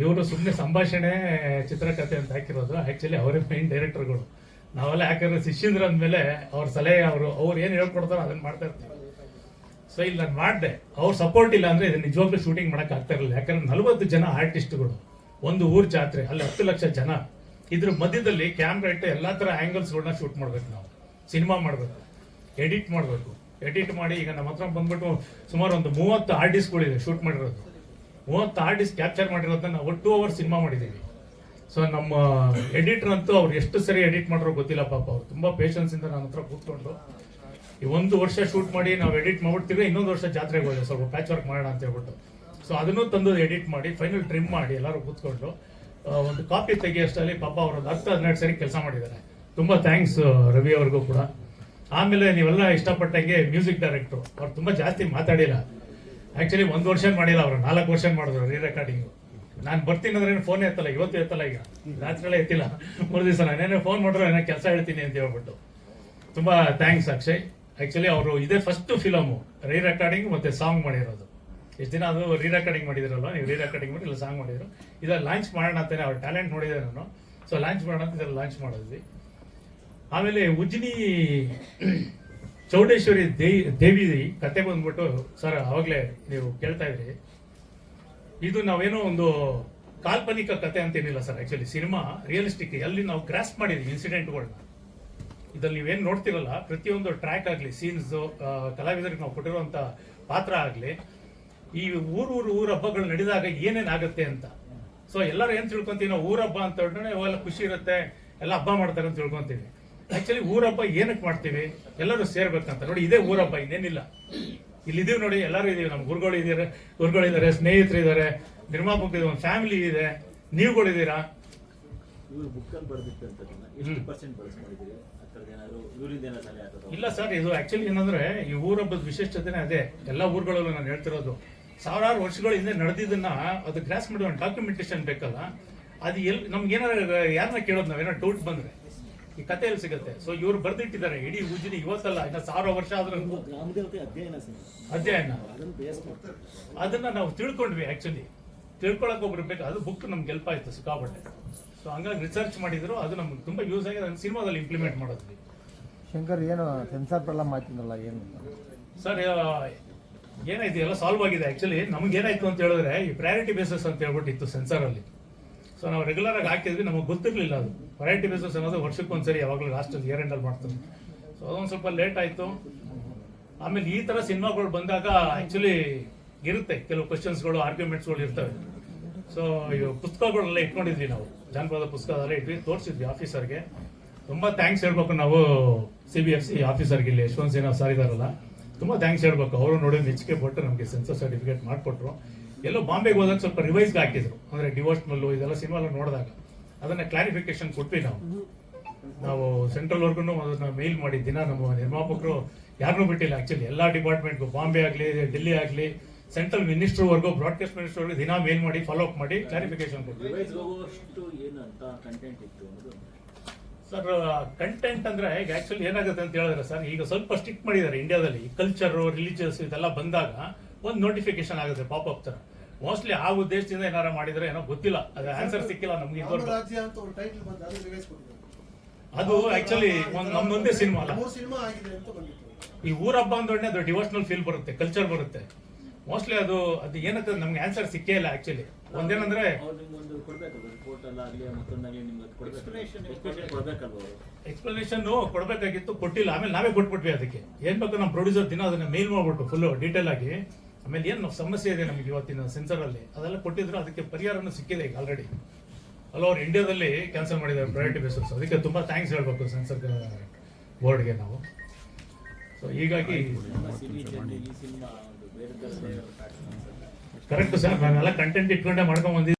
ಇವರು ಸುಮ್ಮನೆ ಸಂಭಾಷಣೆ ಚಿತ್ರಕಥೆ ಅಂತ ಹಾಕಿರೋದು. ಆಕ್ಚುಲಿ ಅವರೇ ಮೈನ್ ಡೈರೆಕ್ಟರ್ಗಳು. ನಾವೆಲ್ಲ ಯಾಕಂದ್ರೆ ಶಿಷ್ಯಂದ್ರ ಅಂದ್ಮೇಲೆ ಅವ್ರ ಸಲಹೆ ಅವ್ರು ಏನ್ ಹೇಳ್ಕೊಡ್ತಾರೋ ಅದನ್ನ ಮಾಡ್ತಾ ಇರ್ತೀವಿ. ಸೊ ಇಲ್ಲಿ ನಾನು ಮಾಡಿದೆ, ಅವ್ರ ಸಪೋರ್ಟ್ ಇಲ್ಲ ಅಂದ್ರೆ ಇದನ್ನ ನಿಜವಾಗ್ಲೂ ಶೂಟಿಂಗ್ ಮಾಡಕ್ ಆಗ್ತಾ ಇರಲಿಲ್ಲ. ಯಾಕಂದ್ರೆ 40 ಜನ ಆರ್ಟಿಸ್ಟ್ಗಳು, ಒಂದು ಊರ್ ಜಾತ್ರೆ, ಅಲ್ಲಿ 10 ಲಕ್ಷ ಜನ, ಇದ್ರ ಮಧ್ಯದಲ್ಲಿ ಕ್ಯಾಮ್ರಾ ಇಟ್ಟು ಎಲ್ಲಾ ತರ ಆಂಗಲ್ಸ್ಗಳನ್ನ ಶೂಟ್ ಮಾಡ್ಬೇಕು, ನಾವು ಸಿನಿಮಾ ಮಾಡ್ಬೇಕು, ಎಡಿಟ್ ಮಾಡ್ಬೇಕು. ಎಡಿಟ್ ಮಾಡಿ ಈಗ ನಮ್ಮ ಹತ್ರ ಬಂದ್ಬಿಟ್ಟು ಸುಮಾರು ಒಂದು 30 ಆರ್ಟಿಸ್ಟ್ಗಳಿದೆ ಶೂಟ್ ಮಾಡಿರೋದು. 30 ಆರ್ಟಿಸ್ಟ್ ಕ್ಯಾಪ್ಚರ್ ಮಾಡಿರೋದನ್ನ ನಾವು 2 hours ಸಿನಿಮಾ ಮಾಡಿದ್ದೀವಿ. ಸೊ ನಮ್ಮ ಎಡಿಟರ್ ಅಂತೂ ಅವ್ರು ಎಷ್ಟು ಸರಿ ಎಡಿಟ್ ಮಾಡ್ರೋ ಗೊತ್ತಿಲ್ಲ ಪಾಪ. ಅವ್ರು ತುಂಬಾ ಪೇಷನ್ಸ್ ಇಂದ ನನ್ನ ಹತ್ರ ಕೂತ್ಕೊಂಡು ಈ 1 ವರ್ಷ ಶೂಟ್ ಮಾಡಿ ನಾವು ಎಡಿಟ್ ಮಾಡ್ಬಿಡ್ತೀವಿ, ಇನ್ನೊಂದು ವರ್ಷ ಜಾತ್ರೆಗೆ ಹೋದೆ ಸ್ವಲ್ಪ ಪ್ಯಾಚ್ ವರ್ಕ್ ಮಾಡೋಣ ಅಂತ ಹೇಳ್ಬಿಟ್ಟು. ಸೊ ಅದನ್ನು ತಂದು ಎಡಿಟ್ ಮಾಡಿ ಫೈನಲ್ ಟ್ರಿಮ್ ಮಾಡಿ ಎಲ್ಲರೂ ಕೂತ್ಕೊಂಡು ಒಂದು ಕಾಪಿ ತೆಗಿಯೋಷ್ಟರಲ್ಲಿ ಪಾಪ ಅವರು 10-12 ಸರಿ ಕೆಲಸ ಮಾಡಿದ್ದಾರೆ. ತುಂಬಾ ಥ್ಯಾಂಕ್ಸ್ ರವಿ ಅವ್ರಿಗೂ ಕೂಡ. ಆಮೇಲೆ ನೀವೆಲ್ಲ ಇಷ್ಟಪಟ್ಟಂಗೆ ಮ್ಯೂಸಿಕ್ ಡೈರೆಕ್ಟ್ರು ಅವ್ರು ತುಂಬಾ ಜಾಸ್ತಿ ಮಾತಾಡಿಲ್ಲ. ಆಕ್ಚುಲಿ 1 ವರ್ಷ ಮಾಡಿಲ್ಲ, ಅವರು 4 ವರ್ಷ ಮಾಡಿದ್ರು ರೀ ರೆಕಾರ್ಡಿಂಗು. ನಾನು ಬರ್ತೀನಿ ಅಂದ್ರೆ ಫೋನ್ ಎತ್ತಲ್ಲ, ಇವತ್ತು ಎತ್ತಲ್ಲ, ಈಗ ರಾತ್ರಿ ಎತ್ತಿಲ್ಲ, 3 ದಿವಸ ನಾನೇನೋ ಫೋನ್ ಮಾಡ್ರು ಏನೋ ಕೆಲಸ ಹೇಳ್ತೀನಿ ಅಂತ ಹೇಳ್ಬಿಟ್ಟು. ತುಂಬಾ ಥ್ಯಾಂಕ್ಸ್ ಅಕ್ಷಯ್. ಆಕ್ಚುಲಿ ಅವರು ಇದೇ ಫಸ್ಟ್ ಫಿಲಮು ರೀ ರೆಕಾರ್ಡಿಂಗ್ ಮತ್ತೆ ಸಾಂಗ್ ಮಾಡಿರೋದು. ಎಷ್ಟು ದಿನ ಅದು ರೀ ರೆಕಾರ್ಡಿಂಗ್ ಮಾಡಿದಿರಲ್ಲ ನೀವು, ರೀ ರೆಕಾರ್ಡಿಂಗ್ ಮಾಡಿ ಇಲ್ಲ ಸಾಂಗ್ ಮಾಡಿದ್ರು. ಇದರಲ್ಲಿ ಲಾಂಚ್ ಮಾಡೋಣ ಅಂತಾನೆ ಅವ್ರ ಟ್ಯಾಲೆಂಟ್ ನೋಡಿದೆ ನಾನು. ಸೊ ಲಾಂಚ್ ಮಾಡೋಣ ಅಂತ ಇದರಲ್ಲಿ ಲಾಂಚ್ ಮಾಡಿದ್ವಿ. ಆಮೇಲೆ ಉಜ್ಜಿನಿ ಚೌಡೇಶ್ವರಿ ದೇವಿ ಕತೆ ಬಂದ್ಬಿಟ್ಟು ಸರ್ ಅವಾಗಲೇ ನೀವು ಕೇಳ್ತಾ ಇದ್ರಿ, ಇದು ನಾವೇನೋ ಒಂದು ಕಾಲ್ಪನಿಕ ಕತೆ ಅಂತೇನಿಲ್ಲ ಸರ್. ಆಕ್ಚುಲಿ ಸಿನಿಮಾ ರಿಯಲಿಸ್ಟಿಕ್, ಎಲ್ಲಿ ನಾವು ಗ್ರಾಸ್ ಮಾಡಿದ್ವಿ ಇನ್ಸಿಡೆಂಟ್ಗಳನ್ನ. ಇದ್ರಲ್ಲಿ ನೀವೇನು ನೋಡ್ತಿರಲ್ಲ, ಪ್ರತಿಯೊಂದು ಟ್ರ್ಯಾಕ್ ಆಗಲಿ, ಸೀನ್ಸ್, ಕಲಾವಿದರಿಗೆ ನಾವು ಕೊಟ್ಟಿರುವಂಥ ಪಾತ್ರ ಆಗಲಿ, ಈ ಊರ ಹಬ್ಬಗಳು ನಡೆದಾಗ ಏನೇನಾಗುತ್ತೆ ಅಂತ. ಸೊ ಎಲ್ಲರೂ ಏನು ತಿಳ್ಕೊಂತೀವಿ ನಾವು, ಊರ ಹಬ್ಬ ಅಂತ ಹೇಳಿದ್ರೆ ಅವೆಲ್ಲ ಖುಷಿ ಇರುತ್ತೆ, ಎಲ್ಲ ಹಬ್ಬ ಮಾಡ್ತಾರೆ ಅಂತ ತಿಳ್ಕೊಂತೀವಿ. ಆಕ್ಚುಲಿ ಊರ ಹಬ್ಬ ಏನಕ್ಕೆ ಮಾಡ್ತೀವಿ, ಎಲ್ಲರೂ ಸೇರ್ಬೇಕಂತ. ನೋಡಿ, ಇದೇ ಊರ ಹಬ್ಬ, ಇನ್ನೇನಿಲ್ಲ. ಇಲ್ಲಿದ್ದೀವಿ ನೋಡಿ, ಎಲ್ಲರೂ ಇದೀವಿ, ನಮ್ಮ ಗುರುಗಳಿದ್ದಾರೆ, ಸ್ನೇಹಿತರಿದ್ದಾರೆ, ನಿರ್ಮಾಪಕರು, ಒಂದು ಫ್ಯಾಮಿಲಿ ಇದೆ, ನೀವುಗಳಿದ್ದೀರಾ. ಇವರು ಬುಕ್ಕಲ್ಲಿ ಬರೆದಿಟ್ಟಂಥದ್ದನ್ನ ಎಷ್ಟು ಪರ್ಸೆಂಟ್ ಬಳಸ್ಕೊಂಡಿದ್ದೀರಿ? ಆ ಥರದ್ದು ಏನಾದ್ರು ಇವರಿಂದ ಏನಾದ್ರು ಸಲಹೆ ಆಗ್ತದೆ? ಇಲ್ಲ ಸರ್, ಇದು ಆಕ್ಚುಲಿ ಏನಂದ್ರೆ ಈ ಊರಬ್ಬದ ವಿಶೇಷತೆನೇ ಅದೇ. ಎಲ್ಲ ಊರುಗಳಲ್ಲೂ ನಾನು ಹೇಳ್ತಿರೋದು, ಸಾವಿರಾರು ವರ್ಷಗಳ ಹಿಂದೆ ನಡೆದಿದ್ದನ್ನ ಅದು ಗ್ರಾಸ್ ಮಾಡಿ ಒಂದು ಡಾಕ್ಯುಮೆಂಟೇಶನ್ ಬೇಕಲ್ಲ. ಅದು ಎಲ್ಲಿ ನಮ್ಗೆ ಏನಾರ ಯಾರನ್ನ ಕೇಳೋದು, ನಾವೇನಾರು ಡೌಟ್ ಬಂದ್ರೆ ಈ ಕಥೆ ಎಲ್ಲಿ ಸಿಗುತ್ತೆ. ಸೊ ಇವ್ರು ಬರ್ದಿಟ್ಟಿದ್ದಾರೆ ಇಡೀ ಉಜ್ಜಿನಿ, ಇವತ್ತಲ್ಲ, ಇನ್ನ 1000 ವರ್ಷ ಆದ್ರೂ ಗ್ರಾಮದೇವತೆ ಅಧ್ಯಯನ ಅದನ್ನ ನಾವು ತಿಳ್ಕೊಂಡ್ವಿ. ಆಕ್ಚುಲಿ ತಿಳ್ಕೊಳಕ್ ಒಬ್ರು ಬೇಕು, ಅದು ಬುಕ್ ನಮ್ಗೆ ಹೆಲ್ಪ್ ಆಯ್ತು ಸಿಕ್ಕಾಪಟ್ಟೆ. ಸೊ ಹಂಗಾಗಿ ರಿಸರ್ಚ್ ಮಾಡಿದ್ರು, ಅದು ನಮ್ಗೆ ತುಂಬಾ ಯೂಸ್ ಆಗಿ ಅದನ್ನ ಸಿನಿಮಾದಲ್ಲಿ ಇಂಪ್ಲಿಮೆಂಟ್ ಮಾಡೋದ್ವಿ. ಶಂಕರ್, ಏನು ಸೆನ್ಸಾರ್ ಪ್ರಾಬ್ಲಮ್ ಆಯ್ತಿದ್ರಲ್ಲ, ಏನು ಸರ್ ಏನಾಯ್ತು, ಎಲ್ಲ ಸಾಲ್ವ್ ಆಗಿದೆ. ಆಕ್ಚುಲಿ ನಮ್ಗೆ ಏನಾಯ್ತು ಅಂತ ಹೇಳಿದ್ರೆ, ಈ ಪ್ರಯಾರಿಟಿ ಬೇಸಸ್ ಅಂತ ಹೇಳ್ಬಿಟ್ಟಿತ್ತು ಸೆನ್ಸಾರ್ ಅಲ್ಲಿ. ಸೊ ನಾವು ರೆಗ್ಯುಲರ್ ಆಗಿ ಹಾಕಿದ್ವಿ, ನಮಗೆ ಗೊತ್ತಿರ್ಲಿಲ್ಲ ಅದು ಪ್ರಯಾರಿಟಿ ಬೇಸಸ್ ಅನ್ನೋದು ವರ್ಷಕ್ಕೊಂದ್ಸರಿ ಯಾವಾಗಲೂ ಲಾಸ್ಟ್ ಇಯರ್ ಎಂಡ್ ಅಲ್ಲಿ ಮಾಡ್ತಾರೆ. ಸೊ ಅದೊಂದು ಸ್ವಲ್ಪ ಲೇಟ್ ಆಯ್ತು. ಆಮೇಲೆ ಈ ತರ ಸಿನಿಮಾಗಳು ಬಂದಾಗ ಆಕ್ಚುಲಿ ಇರುತ್ತೆ, ಕೆಲವು ಕ್ವಶನ್ಸ್ಗಳು, ಆರ್ಗ್ಯುಮೆಂಟ್ಸ್ಗಳು ಇರ್ತವೆ. ಸೊ ಪುಸ್ತಕಗಳೆಲ್ಲ ಇಟ್ಕೊಂಡಿದ್ವಿ ನಾವು, ಜಾನಪದ ಪುಸ್ತಕ ಅದೆಲ್ಲ ಇಟ್ವಿ, ತೋರಿಸಿದ್ವಿ ಆಫೀಸರ್ಗೆ. ತುಂಬಾ ಥ್ಯಾಂಕ್ಸ್ ಹೇಳ್ಬೇಕು ನಾವು CBFC ಆಫೀಸರ್ಗೆ, ಇಲ್ಲಿ ಯಶವಂತ್ ಸಿನ್ಹಾ ಸರ್ ಇದಾರಲ್ಲ, ತುಂಬಾ ಥ್ಯಾಂಕ್ಸ್ ಹೇಳ್ಬೇಕು. ಅವರು ನೋಡಿ ಮೆಚ್ಚುಗೆ ಪಟ್ಟು ನಮಗೆ ಸೆನ್ಸರ್ ಸರ್ಟಿಫಿಕೇಟ್ ಮಾಡಿಕೊಟ್ರು. ಎಲ್ಲೋ ಬಾಂಬೆಗೆ ಹೋದಾಗ ಸ್ವಲ್ಪ ರಿವೈಸ್ಗೆ ಹಾಕಿದ್ರು, ಅಂದ್ರೆ ಡಿವೋಷನಲ್ಲು ಇದೆಲ್ಲ ಸಿನಿಮಾ ನೋಡಿದಾಗ ಅದನ್ನ ಕ್ಲಾರಿಫಿಕೇಶನ್ ಕೊಟ್ವಿ ನಾವು ಸೆಂಟ್ರಲ್ವರೆಗೂ ಅದನ್ನ ಮೇಲ್ ಮಾಡಿ ದಿನ ನಮ್ಮ ನಿರ್ಮಾಪಕರು ಯಾರನ್ನೂ ಬಿಟ್ಟಿಲ್ಲ. ಆಕ್ಚುಲಿ ಎಲ್ಲಾ ಡಿಪಾರ್ಟ್ಮೆಂಟ್ಗೂ, ಬಾಂಬೆ ಆಗಲಿ, ಡೆಲ್ಲಿ ಆಗಲಿ, ಸೆಂಟ್ರಲ್ ಮಿನಿಸ್ಟರ್ವರೆಗೂ, ಬ್ರಾಡ್ಕಾಸ್ಟ್ ಮಿನಿಸ್ಟರ್ವರೆಗೂ ದಿನ ಮೇಲ್ ಮಾಡಿ ಫಾಲೋ ಅಪ್ ಮಾಡಿ ಕ್ಲಾರಿಫಿಕೇಶನ್ ಕೊಟ್ವಿ. ಸರ್ ಕಂಟೆಂಟ್ ಅಂದ್ರೆ ಈಗ ಆಕ್ಚುಲಿ ಏನಾಗುತ್ತೆ ಅಂತ ಹೇಳಿದ್ರೆ ಸರ್, ಈಗ ಸ್ವಲ್ಪ ಸ್ಟ್ರಿಕ್ಟ್ ಮಾಡಿದ್ದಾರೆ ಇಂಡಿಯಾದಲ್ಲಿ. ಕಲ್ಚರ್, ರಿಲಿಜಿಯಸ್ ಇದೆಲ್ಲ ಬಂದಾಗ ಒಂದು ನೋಟಿಫಿಕೇಶನ್ ಆಗುತ್ತೆ ಪಾಪ್ ತರ. ಮೋಸ್ಟ್ಲಿ ಆ ಉದ್ದೇಶದಿಂದ ಏನಾರ ಮಾಡಿದ್ರೆ ಏನೋ ಗೊತ್ತಿಲ್ಲ, ಅದು ಆನ್ಸರ್ ಸಿಕ್ಕಿಲ್ಲ ನಮ್ಗೆ. ಅದು ಆಕ್ಚುಲಿ ನಮ್ದೊಂದೇ ಸಿನಿಮಾ ಅಲ್ಲ, ಈ ಊರ ಹಬ್ಬ ಅಂದೊಡನೆ ಅದು ಡಿವೋಷನಲ್ ಫೀಲ್ ಬರುತ್ತೆ, ಕಲ್ಚರ್ ಬರುತ್ತೆ. ಮೋಸ್ಟ್ಲಿ ಅದು ಏನಕ್ಕೆ ನಮ್ಗೆ ಆನ್ಸರ್ ಸಿಕ್ಕೇ ಇಲ್ಲ. ಆಕ್ಚುಲಿ ಒಂದೇನಂದ್ರೆ ಎಕ್ಸ್ಪ್ಲನೇಷನ್ ಕೊಡ್ಬೇಕಾಗಿತ್ತು, ಕೊಟ್ಟಿಲ್ಲ. ಆಮೇಲೆ ನಾವೇ ಕೊಟ್ಬಿಟ್ವಿ. ಅದಕ್ಕೆ ಏನ್ ಬೇಕು ನಮ್ಮ ಪ್ರೊಡ್ಯೂಸರ್ ದಿನ ಅದನ್ನ ಮೇಲ್ ಮಾಡ್ಬಿಟ್ಟು ಫುಲ್ ಡೀಟೇಲ್ ಆಗಿ, ಆಮೇಲೆ ಏನು ಸಮಸ್ಯೆ ಇದೆ ನಮಗೆ ಇವತ್ತಿನ ಸೆನ್ಸರ್ ಅಲ್ಲಿ ಅದೆಲ್ಲ ಕೊಟ್ಟಿದ್ರು. ಅದಕ್ಕೆ ಪರಿಹಾರನೂ ಸಿಕ್ಕಿದೆ ಈಗ ಆಲ್ರೆಡಿ. ಅಲ್ಲ, ಅವ್ರು ಇಂಡಿಯಾದಲ್ಲಿ ಕ್ಯಾನ್ಸಲ್ ಮಾಡಿದ್ದಾರೆ ಪ್ರಯಾರಿಟಿ ಬೇಸಿಸ್. ಅದಕ್ಕೆ ತುಂಬಾ ಥ್ಯಾಂಕ್ಸ್ ಹೇಳ್ಬೇಕು ಸೆನ್ಸರ್ ಬೋರ್ಡ್ಗೆ ನಾವು. ಸೊ ಹೀಗಾಗಿ ಕರೆಕ್ಟ್ ಸರ್, ನಾವೆಲ್ಲ ಕಂಟೆಂಟ್ ಇಟ್ಕೊಂಡೆ ಮಾಡ್ಕೊಂಡ್ ಬಂದಿದ್ದೀವಿ.